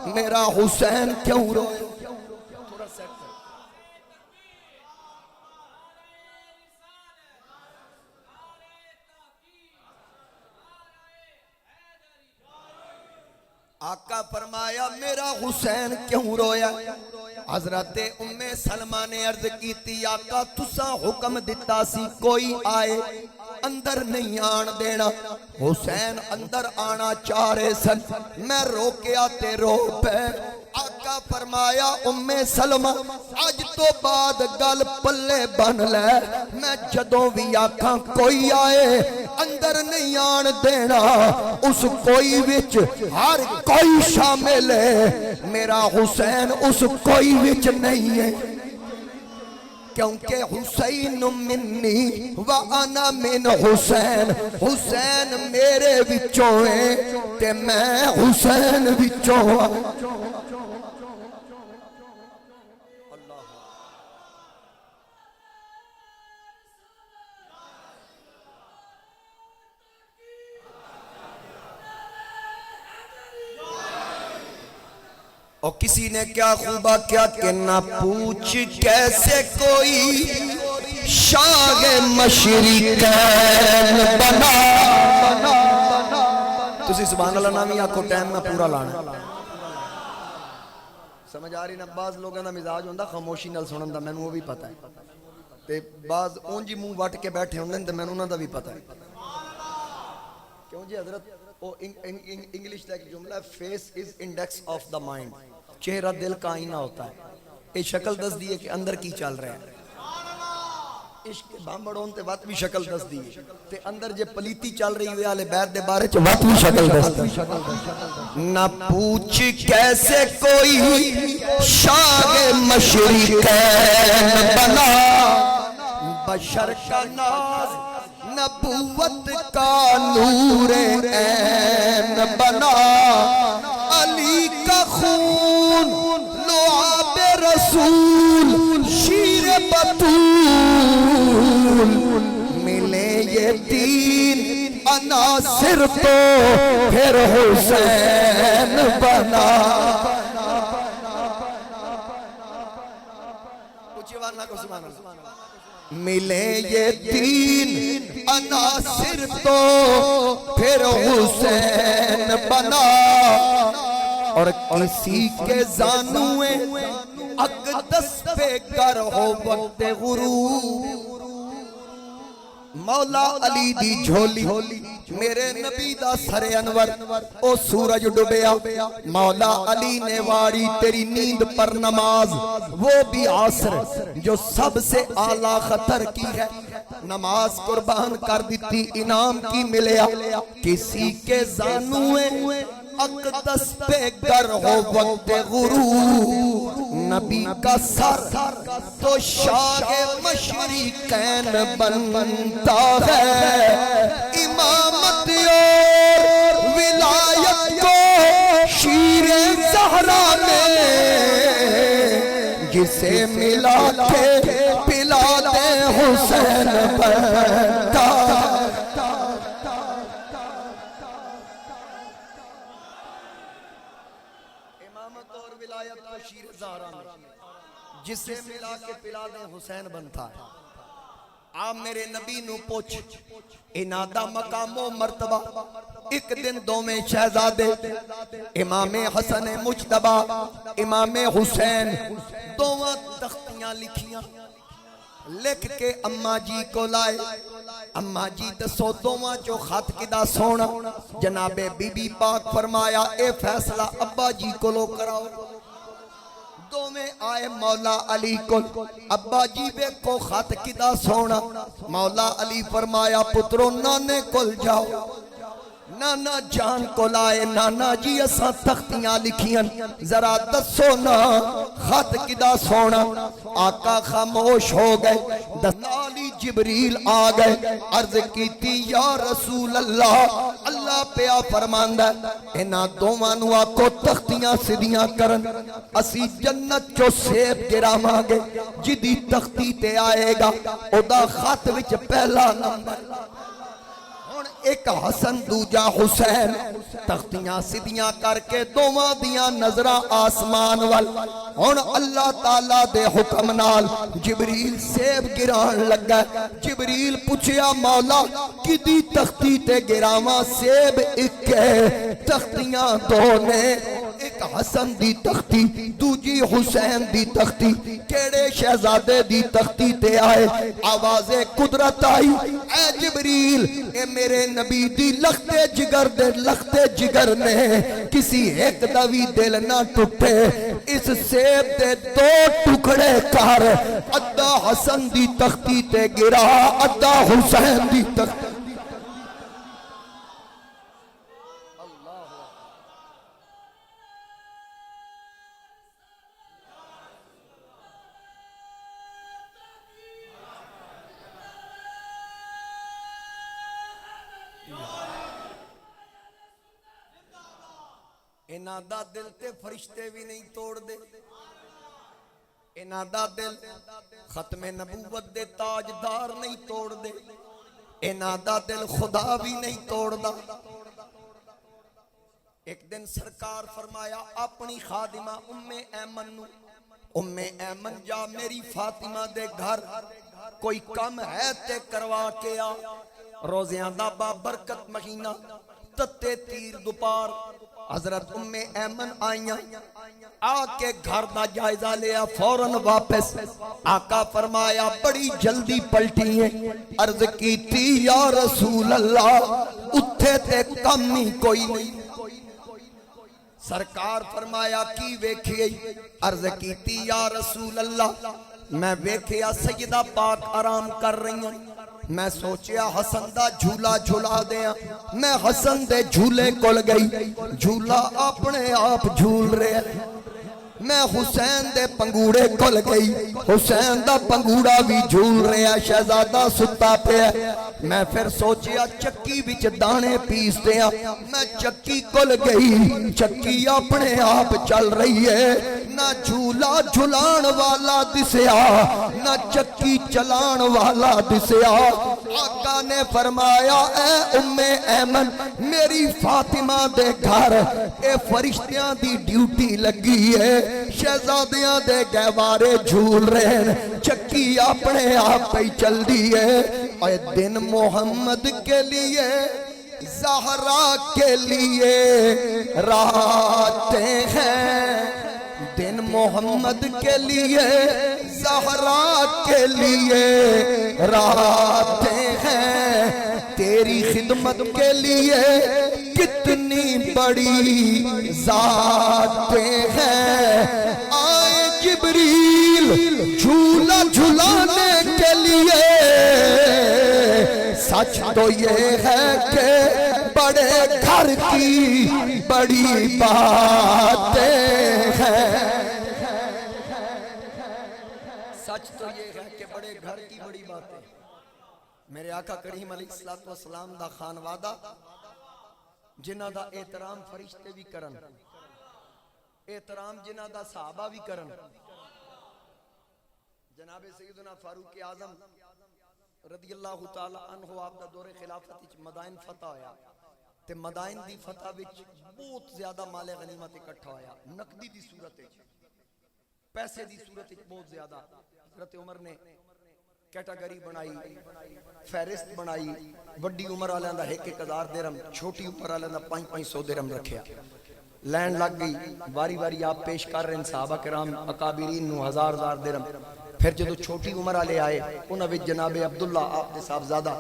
میرا حسین کیوں روئے آقا فرمایا میرا حسین کیوں رویا حضرت ام سلمہ نے عرض کی تھی آقا تسا حکم دیتا سی کوئی آئے اندر نہیں آن دینا حسین اندر آنا چاہ رہے سن میں روکیا تے رو پہ آقا فرمایا ام سلمہ آج تو بعد گل پلے بن لے میں جدوں بھی آکھاں کوئی آئے اندر نہیں آن دینا اس کوئی وچ ہر کوئی شامل ہے میرا حسین اس کوئی وچ نہیں ہے کیونکہ حسین منی وانا من حسین، حسین میرے وچوں ہے تے میں حسین وچوں ہاں۔ اور کسی نے کیا خوبا کیا کہ نہ پوچھ کیسے کوئی شاہ مشرقین بنا۔ تسی سبحان اللہ نامی آکھو ٹائم میں پورا لانا سمجھ آ رہی نا۔ بعض لوگوں دا مزاج ہوندہ خاموشی نال سنن دا، میں وہ بھی پتہ ہے تے بعض اونجی منہ وٹ کے بیٹھے ہوندے تے میں انہاں دا بھی پتہ ہے۔ کیوں جی حضرت وہ انگلش دا ایک جملہ ہے face is index of the mind, چہرہ دل کا آئینہ ہوتا ہے۔ یہ شکل دس دی ہے کہ اندر کی چل رہا ہے۔ عشق کے بامبڑوں تے وقت بھی شکل دس دی ہے تے اندر جے پلیتی چل رہی ہوئے آلے بیت دے بارے چ وقت بھی شکل دس دی۔ نہ پوچھ کیسے کوئی شاہ مشرقین بنا، بشر کا ناز نبوت کا نور عین بنا، علی کا خون لعاب رسول شیر بطول، ملے یہ تین عناصر تو پھر حسین بنا۔ ملے یہ تین عناصر تو پھر حسین بنا، اور کسی کے زانوے اقدس پہ گر ہو وقت غروب، مولا علی دی جھولی میرے نبی دا سر انور او سورج ڈبیا، مولا علی نے واڑی تیری نیند پر نماز، وہ بھی عصر جو سب سے اعلیٰ خطر کی ہے، نماز قربان کر دیتی انعام کی ملیا، کسی کے زانوے اقدس پہ گر ہو وقت غروب، نبی کا سر تو شاہ مشرقین بنتا ہے، امامت اور ولایت کو شیر زہرا میں جسے ملا کے پلا دے حسین بنتا۔ جسے ملا کے پلا دیں حسین بنتا ہے۔ آپ میرے نبی نو پوچھ انادہ مقام و مرتبہ، ایک دن دو میں شہزادے امام حسن مجتبہ امام حسین دوواں تختیاں لکھیاں، لکھ کے اماں جی کو لائے، اماں جی دسو دوواں جو خط کدا سونا، جناب بی بی پاک فرمایا اے فیصلہ ابا جی کو لو کراؤ۔ دو میں آئے مولا علی کو، ابا جی بے کو خط کدا سونا، مولا علی فرمایا پترو نانے کل جاؤ، نانا جان کو لائے، نانا جی اساں تختیاں لکھیاں ذرا دسو نا خط کدا سونا، آقا خاموش ہو گئے، نالی جبریل آ گئے، عرض کیتی یا رسول اللہ، اللہ پیا فرماندہ انہاں دوانو آکو تختیاں سدیاں کرن، اسی جنت جو سیب گراواں گے، جدی تختی تے آئے گا او دا خط وچ پہلا نمبر، ایک حسن دوجا حسین، تختیاں سدیاں کر کے دوواں دیاں نظرہ آسمان وال، ہن اللہ تعالیٰ دے حکم نال جبریل سیب گران لگا، جبریل پوچھیا مولا کدی تختی تے گراواں، سیب ایک ہے تختیاں دو نے، ایک حسن دی تختی دوجی حسین دی تختی، کیڑے شہزادے دی تختی تے آئے، آواز قدرت آئی اے جبریل اے میرے نبی دی لختے جگر دے لختے جگر نے کسی ایک دوی دل نہ ٹوٹے، اس سیب دے دو ٹکڑے کر، ادھا حسن دی تختی تے گرا ادھا حسین دی تختی۔ انہاں دا دل تے فرشتے بھی نہیں توڑ دے، انہاں دا دل ختم نبوت دے تاجدار نہیں توڑ دے، انہاں دا دل خدا بھی نہیں توڑ دا۔ ایک دن سرکار فرمایا اپنی خادمہ ام ایمن نو، ام ایمن جا میری فاطمہ دے گھر کوئی کم ہے تے کروا کے آ۔ روزیاں دا بابرکت مہینہ، تتے تیر دوپار، حضرت ام ایمن آئیاں، آ کے گھر دا جائزہ لیا، فوراً واپس۔ آقا فرمایا بڑی جلدی پلٹی ہے، عرض کی تھی یا رسول اللہ اتھے تے کم ہی کوئی نہیں۔ سرکار فرمایا کی ویکھئے؟ عرض کی تھی یا رسول اللہ میں ویکھیا سیدہ پاک آرام کر رہی ہیں، میں سوچیا حسن دا جھولا جھولا دیا، میں حسن دے جھولے کول گئی، جھولا اپنے آپ جھول رہے، میں حسین دے پنگوڑے کھل گئی، حسین دا پنگوڑا بھی جھول رہا، شہزادہ ستا پہ ہے۔ میں پھر سوچیا چکی بچ دانے پیس دیا، میں چکی کھل گئی، چکی اپنے آپ چل رہی ہے، نہ جھولا جھلان والا دسیا نہ چکی چلان والا دسیا۔ آقا نے فرمایا اے ام ایمن میری فاطمہ دے گھر اے فرشتیاں دی ڈیوٹی لگی ہے، شہزادیاں دے گہوارے جھول رہے ہیں، چکی اپنے آپ پہ چل دی ہے۔ اے دن محمد کے لیے زہرا کے لیے راتیں ہیں، دن محمد کے لیے زہرا کے لیے راتیں ہیں، تیری خدمت کے لیے کتنی بڑی ذاتیں ہیں۔ آئے جبریل جھولا جھلانے کے لیے، سچ تو یہ ہے کہ بڑے گھر کی بڑی باتیں ہیں، سچ تو یہ ہے کہ بڑے گھر کی بڑی باتیں۔ میرے آقا کریم علیہ السلام دا خانوادہ جنہ دا احترام فرشتے بھی کرن، احترام جنہ دا صحابہ بھی کرن۔ جناب سیدنا فاروق اعظم رضی اللہ تعالی عنہ آپ دا دور خلافت مدائن فتح ہویا، تے مدائن دی فتح وچ بہت زیادہ مال غنیمت اکٹھا ہویا، نقدی دی صورت وچ، پیسے دی صورت وچ بہت زیادہ۔ حضرت عمر نے کیٹاگری بنائی، فہرست بنائی، وڈی عمر والوں دا 1,000 درہم، چھوٹی عمر والوں دا 500 درہم رکھیا، لین لگ گئی، باری باری آپ پیش کر رہے ہیں صحابہ کرام اکابرین نو 1000 درہم۔ پھر جدو چھوٹی عمر والے آئے انہاں وچ جناب عبداللہ آپ دے صاحبزادہ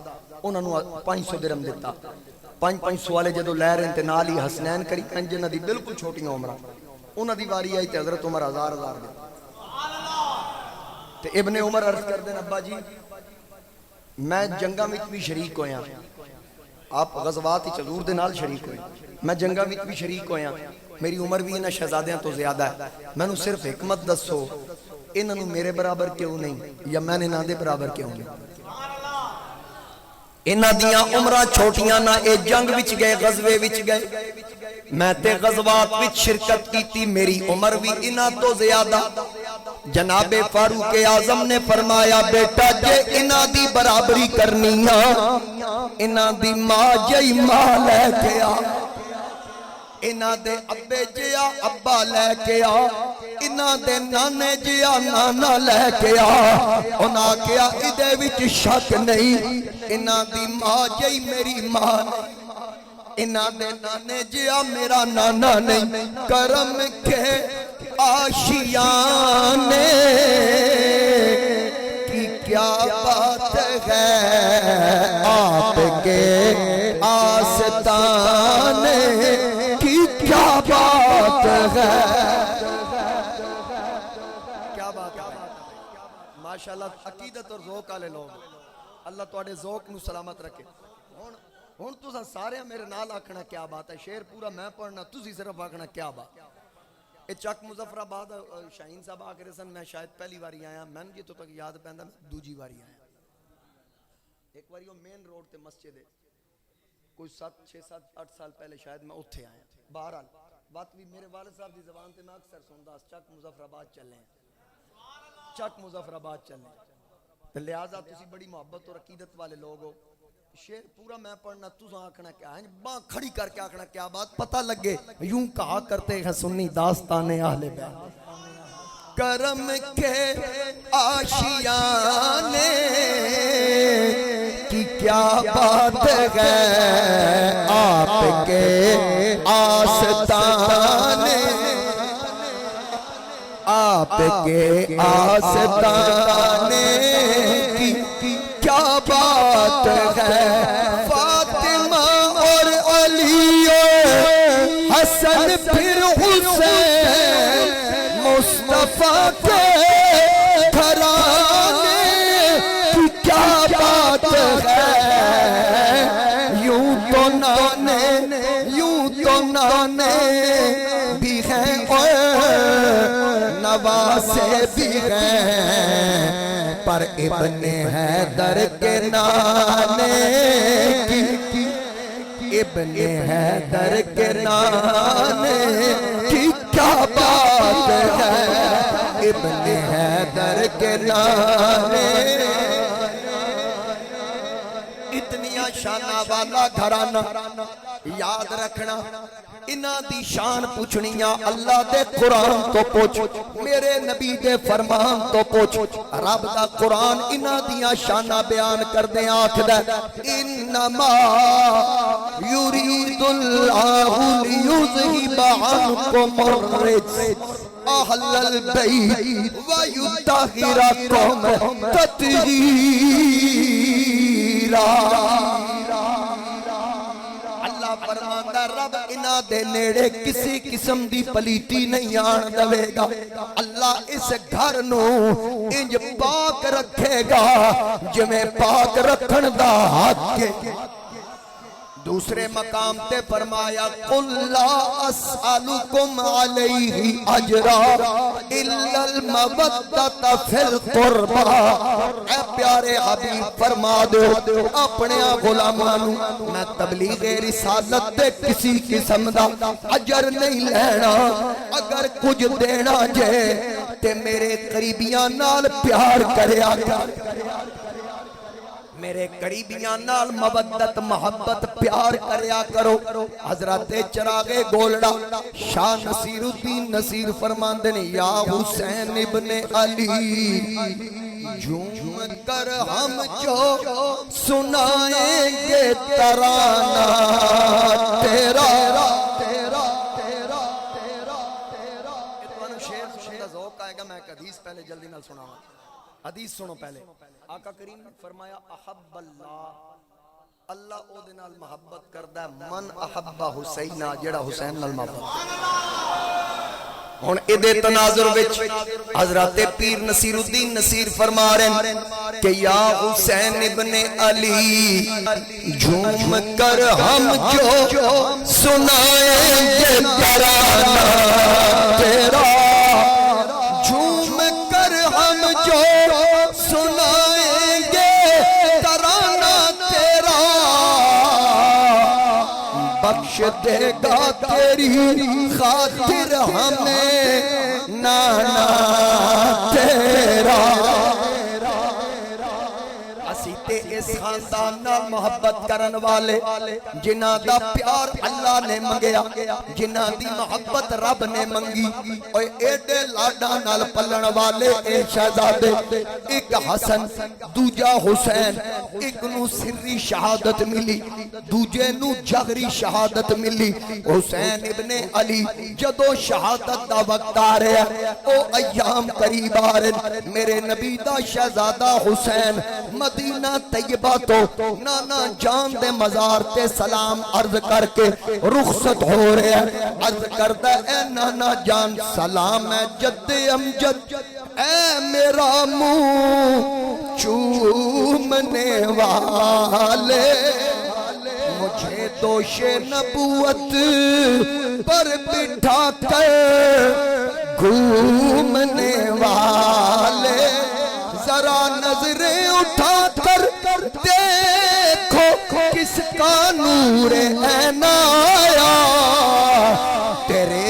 انہاں نو 500 درہم دیتا، 500 والے جدو لے رہے ہیں تے نال ہی حسنین کریم جنہاں دی بالکل چھوٹی عمرہ، انہاں دی واری آئی تے حضرت عمر 1000 دیتا۔ تے ابن عمر عرض کر دیں ابا جی میں جنگاں وچ بھی شریک ہویا، آپ غزوات وچ حضور دے نال شریک ہوئے، میں جنگاں وچ بھی شریک ہویا، میری عمر بھی انہاں شہزادیاں تو زیادہ ہے، میں نو صرف حکمت دسو انہاں نو میرے برابر کیوں نہیں یا میں نے انہاں دے برابر کیوں نہیں؟ انہاں دیاں عمرہ چھوٹیاں نہ اے جنگ وچ گئے، غزوے وچ گئے، میں تے غزوات وچ شرکت کیتی، میری عمر بھی انہاں تو زیادہ۔ جناب فاروق اعظم نے فرمایا بیٹا جے انہاں دی برابری کرنی انہاں دی ماں جئی ماں لے کے آ، انہاں دے ابے جیا ابا لے کے آ، انہاں دے نانے جیا نانا لے کے آ۔ انہاں کیا ادھے وچ شک نہیں، انہاں دی ماں جئی میری ماں نہیں، انہاں دے نانے جیا میرا نانا نہیں، کرم کے آشیانے کی کیا بات ہے، آپ کے آستانے کی کیا بات ہے، کیا بات ہے۔ ماشاءاللہ عقیدت اور ذوق والے لوگ، اللہ تواڈے ذوق نو سلامت رکھے۔ ہن تساں سارے میرے نال آکھنا کیا بات ہے، شعر پورا میں پڑھنا تسی صرف آکھنا کیا بات۔ اے چک مظفر آباد شاہین صاحب آ کے سن، میں شاید پہلی باری آیا، میں جی تو تک یاد پیندا میں دوجی باری آیا۔ ایک باری وہ مین روڈ تے مسجد ہے، کوئی 7 6 7 8 سال پہلے شاید میں اتھے آیا۔ بہرحال بات بھی میرے والد صاحب دی زبان تے میں اکثر سندا چک مظفر آباد چلے چک مظفر آباد چلے لہذا تسی بڑی محبت اور عقیدت والے لوگ ہو شعر پورا میں پڑھنا تساں آکھنا کیا ہے باں کھڑی کر کے آکھنا کیا بات پتہ لگے یوں کہا کرتے ہیں سنی داستان اہل بیت کرم کے آشیانے کی کیا بات ہے آپ کے آستانے آپ کے آستانے کی کیا بات ہے فاطمہ اور علی حسن پھر حسین مصطفیٰ کے گھرانے کی کیا بات ہے یوں تو نانے بھی ہیں اور نواسے بھی ہیں پر ابن حیدر کے نانے کی ابن حیدر کے نانے کی کیا بات ہے ابن حیدر کے نانے اتنیا شانہ والا گھرانہ یاد رکھنا انہاں دی شان پوچھنیاں اللہ دے قرآن تو پوچھ میرے نبی دے فرمان تو پوچھ رب دا قرآن انہاں دیاں شانہ بیان کر دیں آنکھ دے انما یرید اللہ لیذہب عنکم الرجس اہل البیت ویطہرکم تطہیرا فرماتا رب انہاں دے نیڑے کسی قسم دی پلیٹی نہیں آن دوے گا اللہ اس گھر نو انج پاک رکھے گا جویں پاک رکھن دا حق ہے دوسرے مقام تے فرمایا قل لا اسألکم علیہ اجرا الا المودۃ فی القربى اے پیارے حبیب فرما دو اپنے غلاماں نو میں تبلیغ رسالت تے کسی قسم دا اجر نہیں لینا اگر کچھ دینا جے تے میرے قریبیاں نال پیار کریا میرے قریبیاں نال مودت محبت پیار کریا کرو حضرت چراغ گولڑا شاہ نصیر الدین نصیر فرماندے نے یا حسین ابن علی جھوم کر ہم جو سنائیں گے ترانہ تیرا شعر سننے دا ذوق آئے گا میں ایک حدیث پہلے جلدی نال سناواں حدیث سنو پہلے آقا کریم نے فرمایا احب اللہ اللہ او دے نال محبت کردا ہے من احب حسین جڑا حسین نال محبت ہن ادے تناظر وچ حضرت پیر نصیر الدین نصیر فرما رہے ہیں کہ یا حسین ابن علی جھوم کر ہم جو سنائیں گے ترانہ تیرا جھوم کر ہم جو سنائیں گے ترانہ تیرا بخش دے گا تیری خاطر ہمیں نانا تیرا تے اس خاندان نال محبت کرن والے جنہاں دا پیار اللہ نے منگیا جنہاں دی محبت رب نے منگی اوے ایڈے لاڈا نال پلن والے اے شہزادے ایک حسن دوجا حسین ایک نو سری شہادت ملی دوجے نو جغری شہادت ملی حسین ابن علی جدو شہادت دا وقت آ رہا ہے او ایام قریب آ رہے میرے نبی دا شہزادہ حسین مدینہ طیبہ تو نانا جان دے مزار تے سلام عرض کر کے رخصت ہو رہے ہیں عرض کردہ اے نانا جان سلام ہے جد امجد اے میرا منہ چومنے والے مجھے دوش نبوت پر بٹھا کر گھومنے والے ذرا نظریں اٹھا کر دیکھو کس کا نور عین آیا تیرے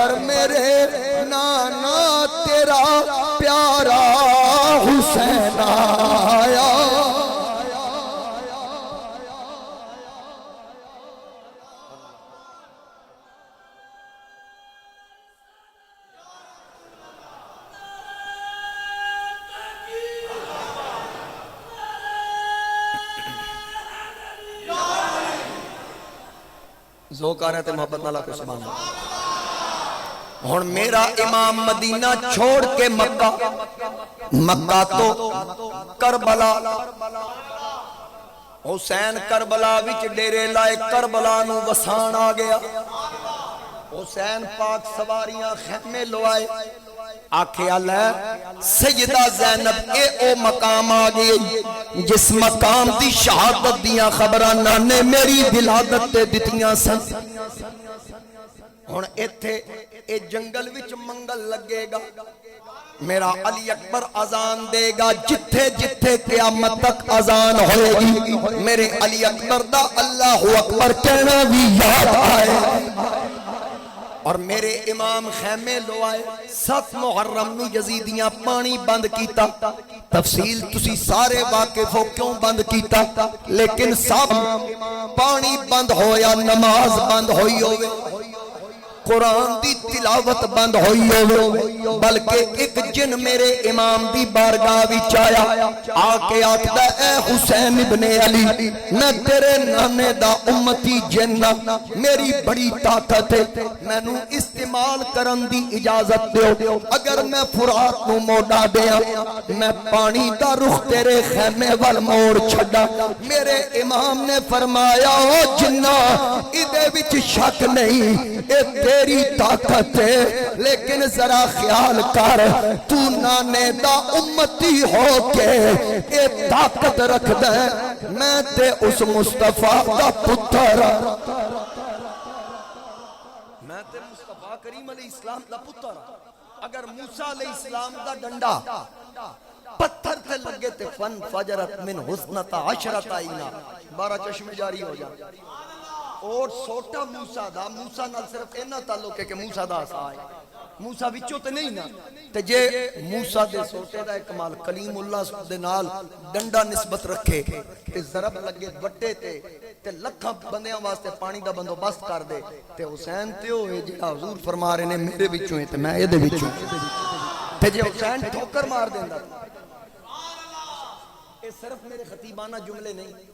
پر میرے نانا تیرا پیارا حسین آیا. ذوق آ رہا ہے محبت نالا کو سبحان اللہ. ہن میرا امام مدینہ چھوڑ کے مکہ تو کربلا حسین کربلا وچ ڈیرے لائے کربلا نو وسان آ گیا. حسین پاک سواریاں خیمے لوائے آکھے اللہ سیدہ زینب اے او مقام آ گئی جس مقام دی شہادت دیاں خبراں نانے میری ولادت تے دتیاں سن. ہن ایتھے اے جنگل وچ منگل لگے گا میرا علی اکبر اذان دے گا جتھے جتھے قیامت تک اذان ہوئے گی میرے علی اکبر دا اللہ اکبر کہنا بھی یاد آئے. اور میرے امام خیمے لوائے 7 محرم نو یزیدیاں پانی بند کیتا. تفصیل تسی سارے واقف ہو کیوں بند کیتا لیکن سب پانی بند ہویا نماز بند ہوئی ہوئے قرآن دی تلاوت بند ہوئی ہوئے بلکہ ایک جن میرے امام دی بارگاہ وچ آیا آکے آکھدا اے حسین ابن علی میں تیرے نانے دا امتی جن میری بڑی طاقت ہے مینوں استعمال کرن دی اجازت دیو. اگر میں فرات نو موڑا دیا میں پانی دا رخ تیرے خیمے وال موڑ چھڈا. میرے امام نے فرمایا او جنہ ادے وچ شک نہیں اے تیری طاقت ہے لیکن ذرا خیال کر تو نانے دا امتی ہو کے اے طاقت رکھ دے میں تے اس مصطفیٰ دا پتر میں تے مصطفیٰ کریم علیہ السلام دا پتر. اگر موسیٰ علیہ السلام دا ڈنڈا پتھر تے لگے تے فن فجرت من حسنت عشرت آئینا 12 چشمے جاری ہو جائے. اور سوٹا موسیٰ دا موسیٰ نال صرف اینا تعلق ہے کہ موسیٰ دا آسا آئے موسیٰ وچوں تے نہیں نا تے جے موسیٰ دے سوٹے دا کمال کلیم اللہ دے نال ڈنڈا نسبت رکھے تے ضرب لگے وٹے تے لکھاں بندیاں واسطے پانی دا بندوبست کر دے تے حسین تے ہوئے جڑا حضور فرما رہے نے میرے وچوں تے میں اے دے وچوں تے جے حسین ٹھوکر مار دیندا اے صرف میرے خطیبانہ جملے نہیں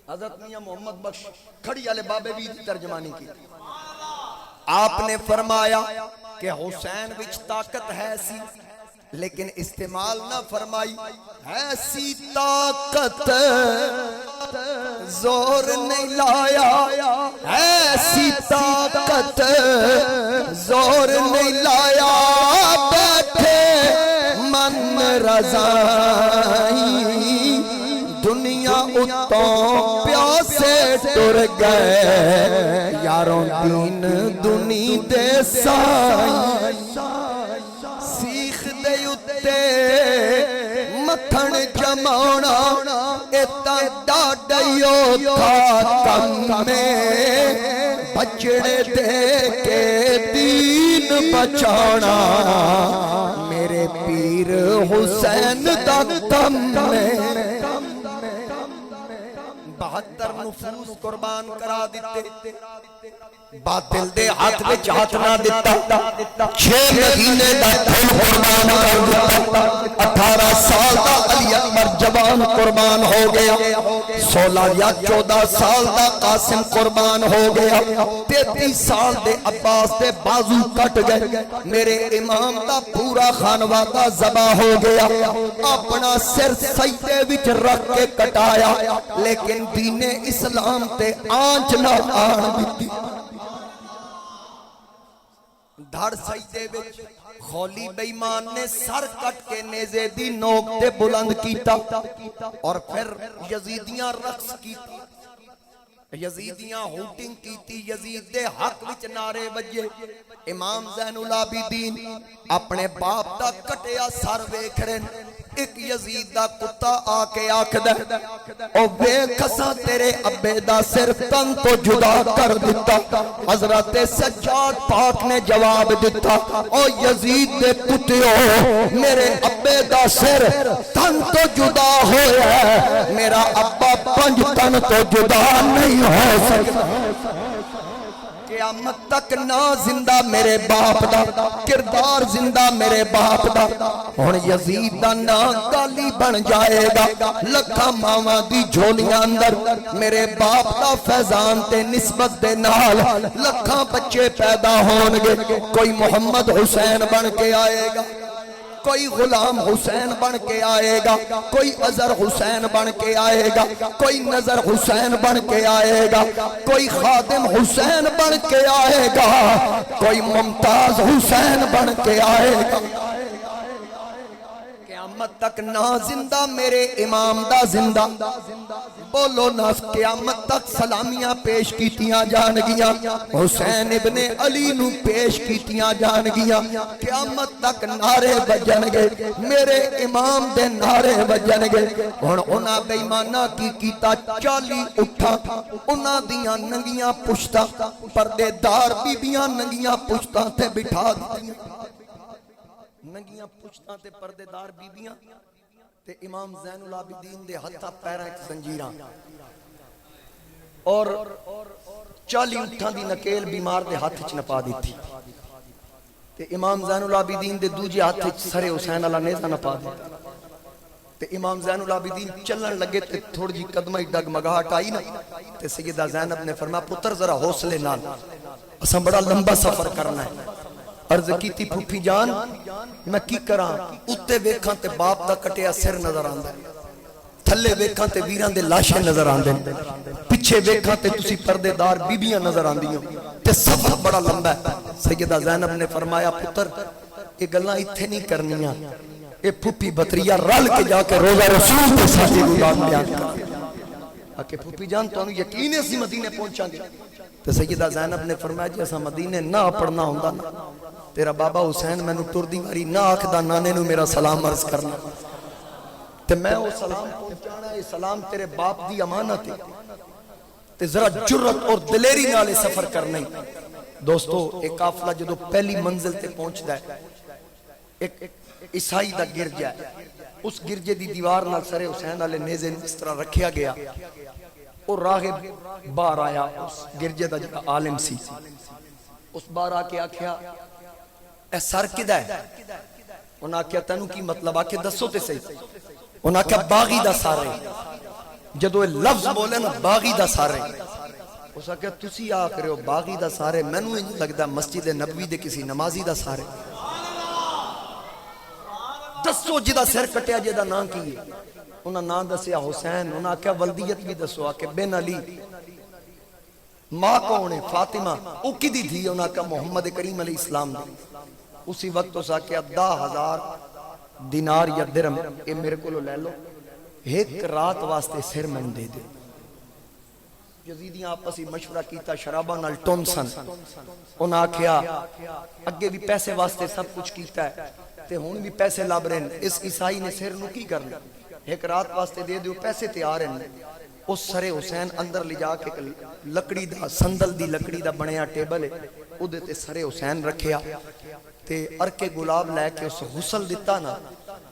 حضرت میاں محمد بخش کھڑی والے بابے بھی ترجمانی کی. آپ نے فرمایا کہ حسین وچ طاقت ہے سی لیکن استعمال نہ فرمائی. ایسی طاقت زور نہیں لایا ایسی طاقت زور نہیں لایا بیٹھے من رضائی دنیا اتوں پیاسے ٹر گئے یاروں دین دنی دے سائی سیخ دے اتے مکھن جمانا ایتا ڈاڈیو تھا کم میں بچڑے دے کے دین بچانا میرے پیر حسین دا کم میں 72 نفوس قربان کرا دیتے باطل دے ہاتھ وچ ہاتھ نہ دیتا 6 مہینے دا خون قربان کر دیتا 18 سال دا علی اکبر جوان قربان ہو گیا 16 یا 14 سال دا قاسم قربان ہو گیا 33 سال دے عباس دے بازو کٹ گئے میرے امام دا پورا خانوادہ ذبح ہو گیا اپنا سر سجدے وچ رکھ کے کٹایا لیکن دین اسلام تے آنچ نہ آن دتی دھڑ سجدے وچ خولی بے ایمان نے سر کٹ کے نیزے دی نوک تے بلند کیتا اور پھر یزیدیاں رقص کیتی یزیدیاں ہوٹنگ کیتی یزید دے حق وچ نعرے بجے امام زین العابدین اپنے باپ دا کٹیا سر ویکھ رہے ایک یزید دا کتا آ کے آکھدا او ویکھ اساں تیرے ابے دا سر تن تو جدا کر دتا. حضرت سجاد پاک نے جواب دتا او یزید دے کتیو میرے ابے دا سر تن تو جدا ہویا ہے, میرا ابا 5 تن تو جدا نہیں ہو سکتا. قیامت تک نہ زندہ میرے باپ دا, کردار زندہ میرے باپ دا. ہن یزید دا نا گالی بن جائے گا. لکھاں ماواں دی جھولیاں اندر میرے باپ دا فیضان تے نسبت دے نال لکھاں بچے پیدا ہون گے. کوئی محمد حسین بن کے آئے گا, کوئی غلام حسین بن کے آئے گا, کوئی اظہر حسین بن کے آئے گا, کوئی نظر حسین بن کے آئے گا, کوئی خادم حسین بن کے آئے گا, کوئی ممتاز حسین بن کے آئے گا. قیامت تک نہ زندہ میرے امام دا زندہ, بولو نا. قیامت تک سلامیاں پیش کیتیاں جان گیاں, حسین ابن علی نو پیش کیتیاں جان گیاں. قیامت تک نعرے بجن گے, میرے امام دے نعرے بجن گے. ہن انہاں بے ایماناں کی کیتا 40 اٹھاں انہاں دیاں ننگیاں پشتاں, پردے دار بیبیاں ننگیاں پشتاں تے بٹھا دتیاں. ننگیاں پشتاں تے پردے دار بیبیاں تے امام زین العابدین دے ہتھاں پیراں وچ زنجیراں, اور 40 اٹھاں دی نکیل بیمار دے ہاتھ وچ نپا دتی تے امام زین العابدین دے دوجے ہاتھ وچ سر حسین والا نیزہ نپا دتا. تے امام زین العابدین چلن لگے تے تھوڑی جی قدمہ ڈگمگاہٹ آئی نا, تے سیدہ زینب نے فرمایا پتر ذرا حوصلے نال, اساں بڑا لمبا سفر کرنا ہے. عرض کیتی پھوپھی جان میں کی کراں, اُتے ویکھاں تے باپ دا کٹیا سر نظر آندا ہے, تھلے ویکھاں تے ویراں دے لاشیں نظر آندے, پیچھے ویکھاں تے تسی پردے دار بیبیاں نظر آندیاں تے سفر بڑا لمبا ہے. سیدہ زینب نے فرمایا پتر یہ گلاں ایتھے نہیں کرنیاں, اے پھوپھی بتریہ رل کے جا کے روزہ رسول دے ساتھ گزار بیان کر. کہ پھوپھی جان تو یقین ہے اسی مدینے پہنچاں گے. تو سیدہ زینب نے فرمایا جی اسا مدینے نہ پڑھنا ہوندا نا, تیرا بابا حسین میں نو ٹردی واری نہ آکھدا نانے نو میرا سلام عرض کرنا, تے میں وہ سلام پہنچانا, یہ سلام تیرے باپ دی امانت ہے, تے ذرا جرت اور دلیری نالے سفر کرنا ہی. دوستو ایک قافلہ جدو پہلی منزل تے پہنچدا ہے, ایک عیسائی دا گرجا ہے, اس گرجے دی دیوار نال سر حسین والے نیزے اس طرح رکھیا گیا, اور راغب باہر آیا, اس گرجے دا جڑا عالم سی, اس باہر آ کے آکھیا اے سر کدا ہے؟ انہاں آکھیا تینوں کی مطلب, آکھے دسو تے صحیح. انہاں آکھیا باغی دا سارے, جدو یہ لفظ بولے نا باغی دا سارے, اس آکھیا تسی آکھ رہے ہو باغی دا سارے, مینوں انج لگدا مسجد نبوی دے کسی نمازی دا سارے. دسو جدا سر کٹیا جدا نام کی ہے؟ انہاں نام دسیا حسین. انہاں آکھیا ولدیت بھی دسو, آکھے بن علی. ماں کون ہے؟ فاطمہ. او کی دی تھی؟ انہاں آکھیا محمد کریم علیہ السلام دی. اسی وقت اس آکھیا 10,000 دینار یا درہم اے میرے کو لے لو, ایک رات واسطے سر میں دے دے. یزیدیاں آپس ہی مشورہ کیتا, شرابہ نال ٹون سن. انہاں آکھیا اگے بھی پیسے واسطے سب کچھ کیتا ہے تے ہون بھی پیسے لب رہے ہیں, اس عیسائی نے سر نو کی کرنا, ایک رات واسطے دے دیو, پیسے تیار ہیں. اس سر حسین اندر لے جا کے لکڑی دا, سندل دی لکڑی دا بنیا ٹیبل ہے, او دے تے سر حسین رکھیا تے ارکے گلاب لے کے اس غسل دیتا نا,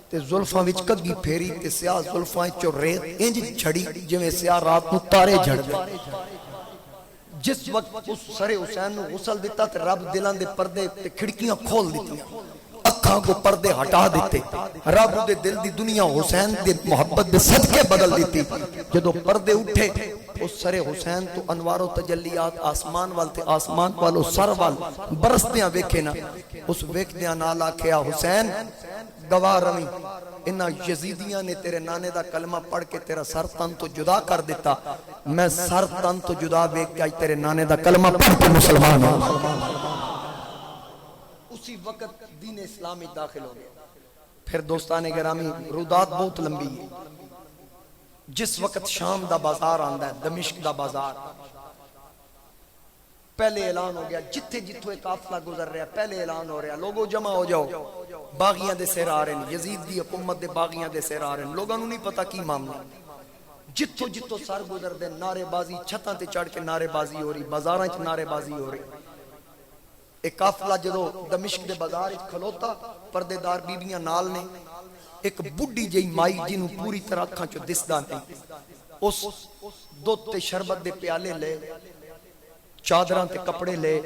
تے زلفاں وچ کگی پھیری تے سیاہ زلفاں چو ریت انج جھڑی جویں سیاہ رات نو تارے جھڑ دے. جس وقت اس سر حسین نو غسل دیتا تے رب دلاں دے پردے تے کھڑکیاں کھول دیتیاں, اکھاں کو پردے ہٹا دیتے, رب دے دل دی دنیا حسین دے محبت دے صدقے بدل دیتی. جدو پردے اٹھے اس سر حسین تو انوار و تجلیات آسمان وال تے آسمان والو سر وال برسدیاں ویکھے نا, اس ویکھدیاں نال آکھیا حسین گواہ رویں, انہاں یزیدیاں نے تیرے نانے دا کلمہ پڑھ کے تیرا سر تن تو جدا کر دیتا, میں سر تن تو جدا ویکھ کے تیرے نانے دا کلمہ پڑھ کے مسلمان ہوں. اسی وقت دین اسلامی داخل ہو گیا. پھر دوستان گرامی رودات بہت لمبی ہے. جس وقت شام دا بازار آندا ہے, دمشق دا بازار, پہلے اعلان ہو گیا جتھے جتھوں ایک قافلہ گزر رہا پہلے اعلان ہو رہا لوگو جمع ہو جاؤ باغیاں دے سر آ رہے ہیں یزید دی حکومت دے باغیاں دے سر آ رہے ہیں لوگوں نہیں پتا کی معاملہ جتھوں جتھوں سر گزر دے نعرے بازی چھتاں تے چڑھ کے نعرے بازی ہو رہی بازاراں وچ نعرے بازی ہو رہی ایک قافلہ جدو دمشق دے بازار وچ کھلوتا پردے دار بیبیاں نال نے ایک بڈھی جئی مائی جنوں پوری طرح اکھاں چوں دسدا نہیں اس دودھ تے شربت دے پیالے لے چادراں تے کپڑے لے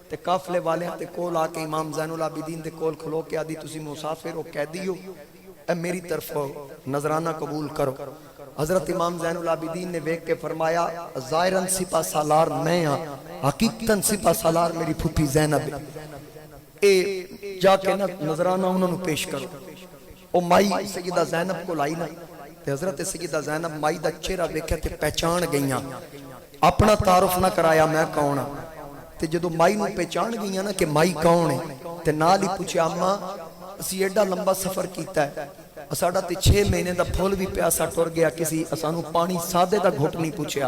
تے قافلے والے تے کول آ کے امام زین العابدین دے کول کھلو کے آدھی تسی مسافر ہو قیدی ہو اے میری طرف نظرانہ قبول کرو حضرت امام زین العابدین نے ویکھ کے فرمایا ظاہراً سپہ سالار میں ہاں حقیقتاً سپہ سالار میری پھوپھی زینب اے جا کے نظرانہ انہوں نے پیش کرو او مائی سیدہ زینب کو لائی نا تے حضرت سیدہ زینب مائی دا چہرہ ویکھیا تے پہچان گئیاں اپنا تعارف نہ کرایا میں کون ہاں تے جدو مائی نو پہچان گئیاں نا کہ مائی کون ہے تے نال ہی پوچھیا اماں اسی ایڈا لمبا سفر کیتا ہے اساڈا تے 6 مہینے دا پھول بھی پیاسا ٹر گیا کسی اسانو پانی سادے دا گھٹ نہیں پوچھیا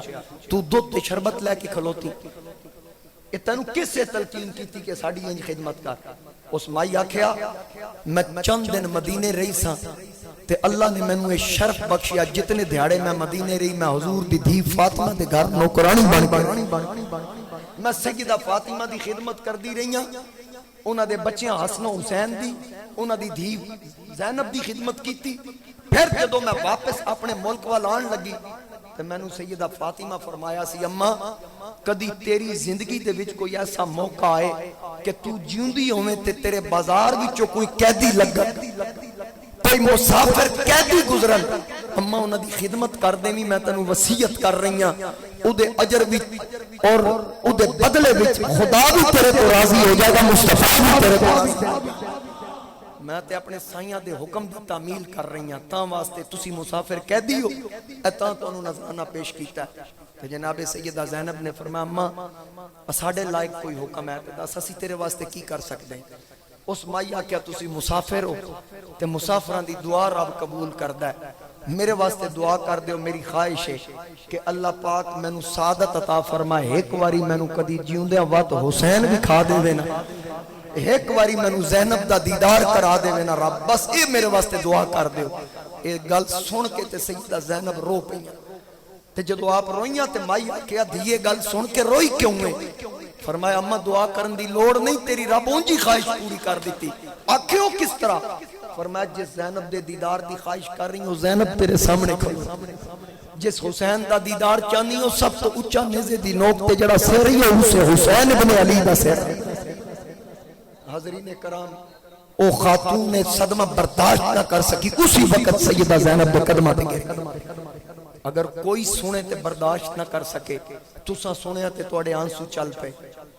تو دودھ تے شربت لے کے کھلوتی اے تینوں کس سے تلقین کیتی کہ ساڈی انج خدمت کر اس مائی آکھیا میں چند دن مدینے رہی ساں تے اللہ نے میں نے شرف بخشیا جتنے دیہڑے میں مدینے رہی میں حضور دی دھی فاطمہ دے گھر نوکرانی بن گئی میں سیدہ فاطمہ دی خدمت کر دی رہی ہاں انہاں دے بچیاں حسن و حسین دی انہاں دی دھی زینب دی خدمت کیتی پھر جدو میں واپس اپنے ملک وال آن لگی تے میں نے سیدہ فاطمہ فرمایا سی اماں کدی تیری زندگی دے وچ کوئی ایسا موقع آئے کہ تو جیوندی ہوویں تے تیرے بازار وچوں کوئی قیدی لگا کوئی مسافر قیدی گزرن اماں انہاں دی خدمت کر دیویں میں تینوں وصیت کر رہی ہاں او دے اجر وچ اور او دے بدلے وچ خدا بھی تیرے تو راضی ہو جائے گا مصطفی بھی تیرے تو راضی ہو جائے گا میں تے اپنے سائیاں دے حکم دی تعمیل کر رہی ہاں تاں واسطے تسی مسافر قیدی ہو اے تاں تانوں نذرانہ پیش کیتا ہے کہ جناب سیدہ زینب نے فرمایا اماں ساڈے لائق کوئی حکم ہے تے دس اسی تیرے واسطے کی کر سکدے ہیں اس مائی آکھیا تسی مسافر ہو تے مسافران دی دعا رب قبول کردا ہے میرے واسطے دعا کر دیو میری خواہش ہے کہ اللہ پاک مینوں سعادت عطا فرمائے ایک واری مینوں کدی جیوندیاں وقت حسین بھی کھا دے نا ایک واری مینوں زینب دا دیدار کرا دے نا رب بس اے میرے واسطے دعا کر دیو اے گل سن کے تے سیدہ زینب رو پئیاں تے جدو آپ روئیاں تے مائی آکھیا دیئے گل سن کے روئی کیوں ہے فرمایا اماں دعا کرن دی لوڑ نہیں تیری رب اونجی خواہش پوری کر دیتی آکھیو کس طرح فرمایا جس زینب دے دیدار دی خواہش کر رہی ہوں زینب تیرے سامنے کھڑی جس حسین دا دیدار چاہنی ہو سب تو اچھا نیزے دی نوک تے جڑا سر ہی ہے اسے حسین ابن علی دا سر حضرین کرام او خاتون نے صدمہ برداشت نہ کر سکی اسی وقت سیدہ زینب دے قدمہ دے گئے اگر کوئی سنے تے برداشت نہ کر سکے تساں سنیا تے توڑے آنسو چل پے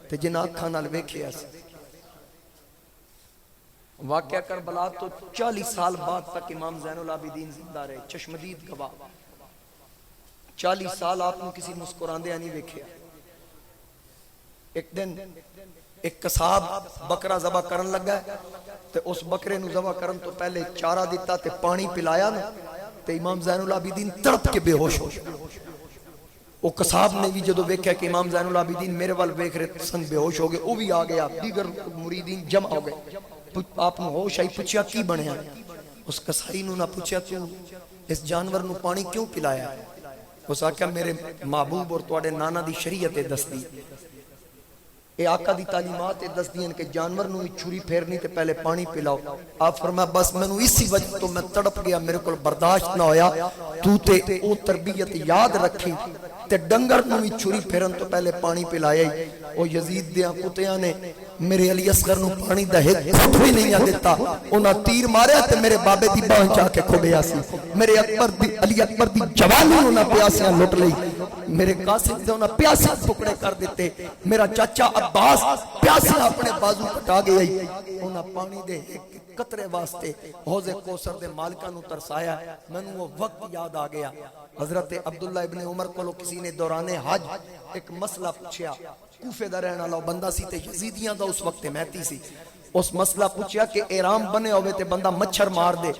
تے جن آنکھاں نال ویکھیا سی واقعہ کربلا تو 40 سال بعد تک امام زین العابدین زندہ رہے چشمدید گواہ 40 سال آپ نے کسی مسکراندے نہیں ویکھیا ایک دن ایک قصاب بکرا ذبح کرن لگا ہے تے اس بکرے نو ذبح کرن تو پہلے چارہ دیتا تے پانی پلایا نا تے امام زین العابدین تڑپ کے بے ہوش ہو وہ قصاب نے بھی جدو ویکھیا کہ امام زین العابدین میرے وال ویکھ رہے سن بے ہوش ہو گئے وہ بھی آ گیا دیگر مریدین جمع ہو گئے آپ نے ہوش آئی پوچھیا کی بنیا اس قصائی نو نہ پوچھیا تو اس جانور نو پانی کیوں پلایا اس آکھیا میرے محبوب اور تواڈے نانا دی شریعت دس دی اے آقا دی تعلیمات دس دین کہ جانور نو چھری پھیرنی تے پہلے پانی پلاؤ آپ فرمایا بس میں نو اسی وجہ تو میں تڑپ گیا میرے کو برداشت نہ ہویا تو تے او تربیت یاد رکھی تے ڈنگر نو چھری پھیرن تو پہلے پانی پلایا ہی او یزید دیاں کتیاں نے میرے علی اصغر نو پانی دا ایک گھٹ بھی نہیں دیتا انہاں تیر ماریا تے میرے بابے دی باں چا کے کھبیا سی میرے اکبر دی علی اکبر دی جوانی انہاں پیاسیاں لٹ لئی میرے قاسم دے انہاں پیاسے ٹکڑے کر دیتے میرا چاچا عباس پیاسے اپنے بازو کٹا گئے انہاں پانی دے ایک قطرے واسطے حوض کوثر دے مالکاں نو ترسایا مینوں وہ وقت یاد آ گیا حضرت عبداللہ ابن عمر کو کسی نے دوران حج ایک مسئلہ پوچھیا کوفے دا رہن والا بندہ سی تے یزیدیاں دا اس وقت مہتی سی اس مسئلہ پوچھیا کہ احرام بنے ہوئے تے بندہ مچھر مار دے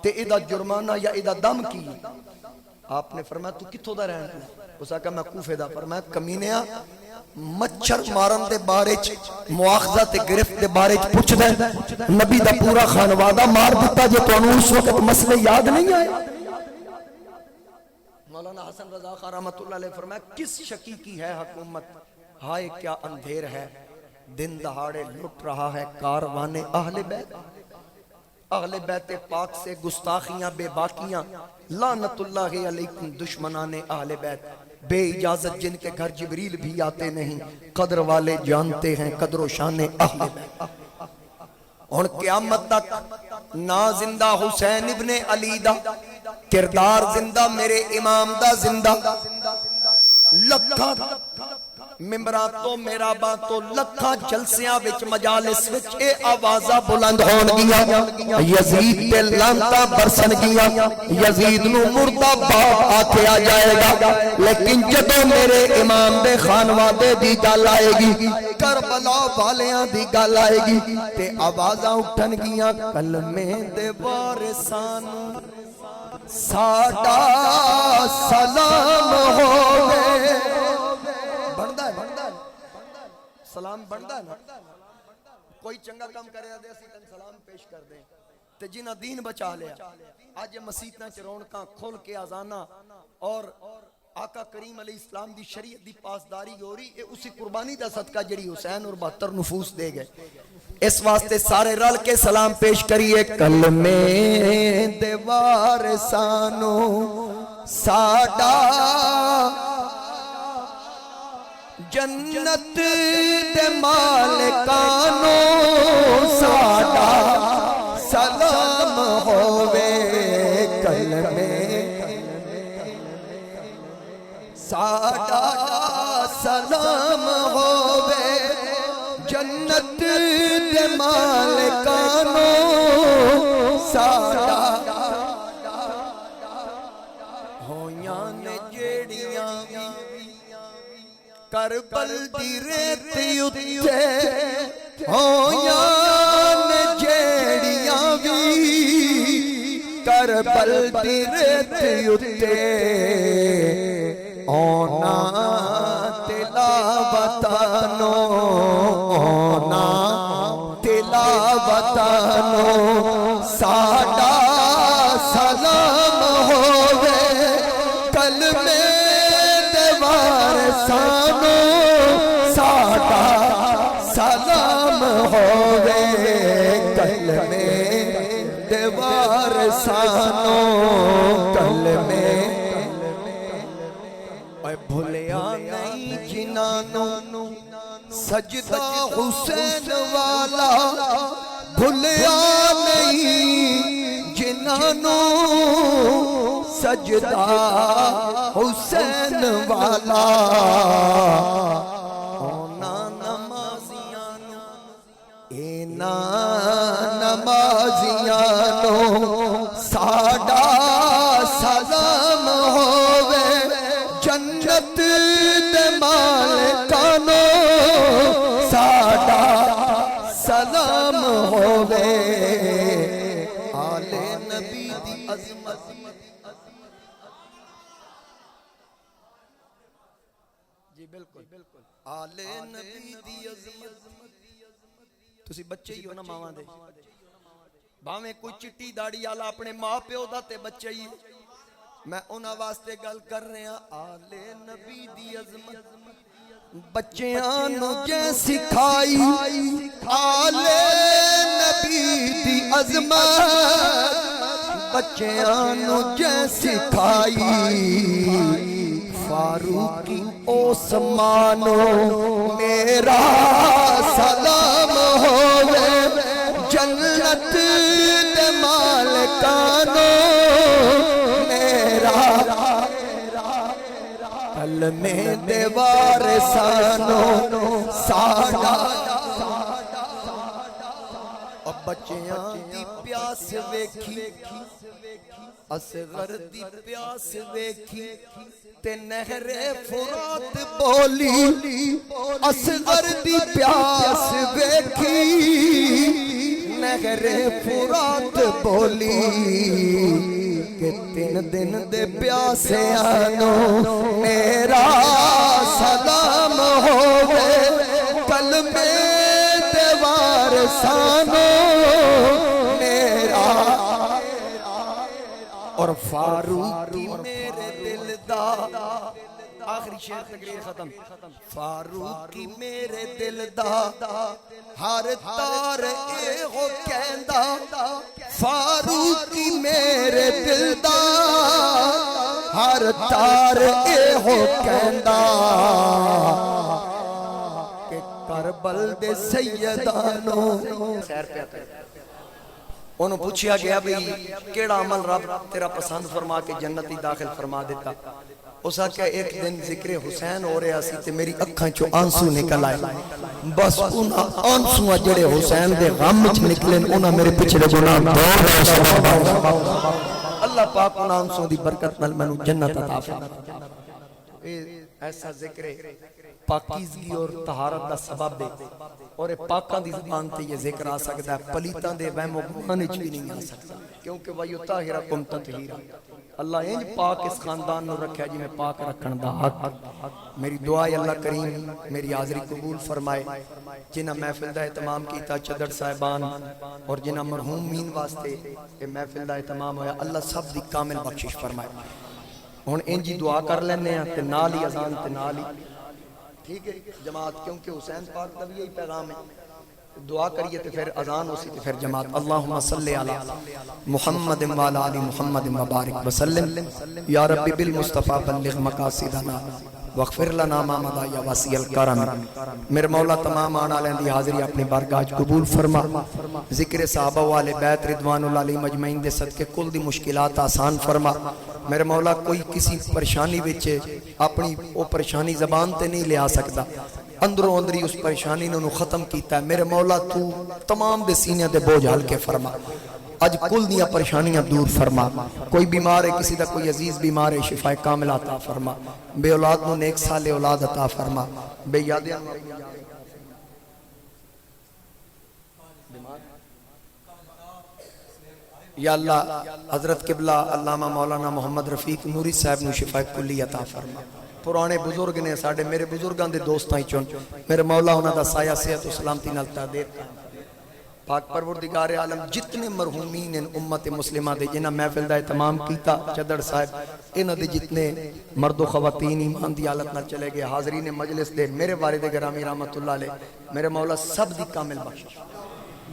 تے ایدا جرمانہ یا ایدا دم کی آپ نے فرمایا تو کتھوں دا رہن والا اس آکھا میں کوفے دا فرمایا کمینیا مچھر مارن دے بارے چ مواخذہ تے گرفت دے بارے چ پوچھ دے نبی دا پورا خانوادہ مار دیتا جو تو اس وقت مسئلے یاد نہیں آئے. مولانا حسن رضا خان رحمت اللہ علیہ فرمایا کس شکی کی ہے حکومت, ہائے کیا اندھیر ہے, دن دہاڑے لٹ رہا ہے کاروانے اہل بیت. اہل بیت پاک سے گستاخیاں بے باکیاں, لعنت اللہ علیکم دشمنان اہل بیت, بے اجازت جن کے گھر جبریل بھی آتے نہیں, قدر والے جانتے ہیں قدر و شان اہل بیت. اور قیامت تک نا زندہ حسین ابن علی دا, کردار زندہ میرے امام دا زندہ, لکھاں ممبران تو میرا بان تو لکھاں جلسیاں وچ مجالس وچ اے آوازہ بلند ہون گیا, یزید تے لانتا برسن گیا, یزید نو مردہ باپ آتے آ جائے گا, لیکن جدو میرے امام دے خانوادے دی گل آئے گی, کربلا والیاں دی گل آئے گی, تے آوازہ اٹھن گیا کلمے دے وارثانو ساڈا سلام ہوے. بندہ ہے سلام بندہ ہے نا, کوئی چنگا کام کرے دے اسی تن سلام پیش کر دیں تے جنہ دین بچا لیا. آج مسیتاں چ رونقاں کھول کے آزانا اور آقا کریم علیہ السلام دی شریعت دی پاسداری ہو رہی, اے اسی قربانی دا صدقہ جڑی حسین اور 72 نفوس دے گئے. اس واسطے سارے رل کے سلام پیش کریے کلمے دے وارثانو ساڈا جنت دے مالکانو ساڈا سلام ہووے. کلمے ساڈا سلام ہووے, جنت دے مالکانو ساڈا ہویاں نے جیڑیاں کربل دی ریت اُتے, ہویاں نے جیڑیاں وی کربل دی ریت اُتے, اونا تلاوتانو اونا تلاوتانو ساڈا سلام ہووے. کلمے دے وارثانو ساڈا سلام ہووے. کلمے دے وارثانو کلمے بھولیا نہیں جنانو سجدہ حسین والا, بھولیا نہیں جنانو سجدہ حسین والا. اونا نمازیانو اینا نمازیانو ساڈا سلام ہووے. جنت دے مالکانو ساڈا سلام ہووے. آل نبی دی عظمت جی بالکل آل نبی دی عظمت. تسی بچے ہی ہو نا ماواں دے, باویں کوئی چٹی داڑی والا اپنے ماں پیو دا تے بچے ہی, میں انہاں واسطے گل کر رہے ہیں. آل نبی دی عظمت بچیاں نو جے سکھائی, آل نبی دی عظمت بچیاں نو جے سکھائی. فاروقی عثمانو میرا سلام ہووے. جنت دے مالکانو کلمے دے وارثانو ساڈا. اب بچیاں دی پیاس ویکھی, اصغر دی پیاس ویکھی تے نہر فرات بولی. اصغر دی پیاس ویکھی نہر فرات بولی. کہ 3 دن دے پیاسیاں نو میرا سلام ہوے کلمے دے وارثانو میرا اور فاروقی میرے دل دا آخری شعر تقریر ختم فاروقی میرے دل دا ہر تار اے ہو کہندا فاروقی میرے دل دا ہر تار اے ہو کہندا کہ کربل دے سیدانو سیر پہ آتا ہے انہوں پوچھیا گیا بھی کیڑا عمل رب تیرا پسند فرما کے جنتی داخل فرما دیتا اس آکے ایک دن ذکر حسین ہو رہا سی تے میری اکھاں چو آنسو نکل آئے بس انہاں آنسو جڑے حسین دے غم چ نکلیں انہاں میرے پچھڑے گناہ دور اللہ پاک انہاں آنسو دی برکت نال منو جنت عطا فرما ایسا ذکر پاکیزگی اور طہارت دا سبب دے اور پاکاں دی زبان تے یہ ذکر آ سکتا ہے پلیتاں دے وہم و گمان وچ بھی نہیں آ سکتا کیونکہ وَيُطَهِّرَكُمْ تَطْهِيرًا اللہ انج پاک اس خاندان نو رکھیا جی میں پاک رکھن دا حق میری دعا ہے اللہ کریم میری حاضری قبول فرمائے جنہ محفل دا اہتمام کیتا چدر صاحبان اور جنہ مرحوم مین واسطے یہ محفل دا اہتمام ہویا اللہ سب دی کامل بخشش فرمائے ہن انجی دعا کر لینے ہیں تے نال ہی اذان تے نال ہی ٹھیک ہے جماعت کیونکہ حسین پاک کا بھی یہی پیغام ہے دعا کریے تو پھر اذان اسی تو پھر جماعت اللہم صلی علی محمد وعلی آل محمد مبارک وسلم یا ربی بالمصطفیٰ بلغ مقاصدنا واغفر لنا ما مضى یا واسع الکرم میرے مولا تمام آنے والوں دی حاضری اپنی بارگاہ قبول فرما ذکر صحابہ والے بیت رضوان اللہ علیہ مجمعین دے صدقے کل دی مشکلات آسان فرما میرے مولا کوئی کسی پریشانی وچے اپنی وہ پریشانی زبان تے نہیں لے آ سکتا اندروں اندری اس پریشانی نے ختم کیتا ہے میرے مولا تو تمام دے سینے دے بوجھ ہلکے فرما اج کل دیا پریشانیاں دور فرما کوئی بیمار ہے کسی دا کوئی عزیز بیمار ہے شفا کامل عطا فرما بے اولاد نو نیک سال اولاد عطا فرما بے یادیاں یا اللہ حضرت قبلہ علامہ مولانا محمد رفیق نوری صاحب نو شفا کلی عطا فرما پرانے بزرگ نے ساڑھے میرے بزرگاں دے دوستاں ہی چون میرے مولا انہاں دا سایہ صحت و سلامتی نال تعدیر پاک پروردگار عالم جتنے مرحومین ان امت مسلمہ دے جنہ محفل دا اہتمام کیتا چدر صاحب انہ دے جتنے مرد و خواتین ایمان دی حالت نہ چلے گئے حاضرین مجلس دے میرے والد گرامی رحمت اللہ علیہ میرے مولا سب دی کامل بخشش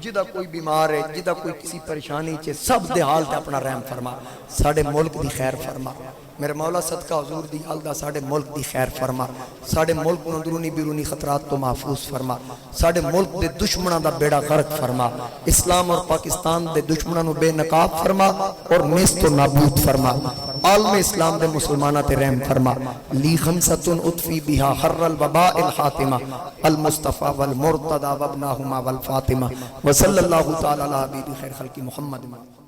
جدہ کوئی بیمار ہے جدہ کوئی کسی پریشانی چھے سب دے حال تے اپنا رحم فرما ساڑھے ملک دی خیر فرما میرے مولا صدقہ حضور دی حال دا ساڑھے ملک دی خیر فرما ساڑھے ملک نو اندرونی بیرونی خطرات تو محفوظ فرما ساڑھے ملک دے دشمنہ دا بیڑا غرق فرما اسلام اور پاکستان دے دشمنہ نو بے نقاب فرما اور نیست و نابود فرما عالم اسلام دے مسلمانہ تے رحم فرما لی خمسۃ اطفی بہا حر الوباء الحاتمہ المصطفیٰ والمرتضی وابناہما والفاطمہ وصلی اللہ تعالی علی خیر خلق محمد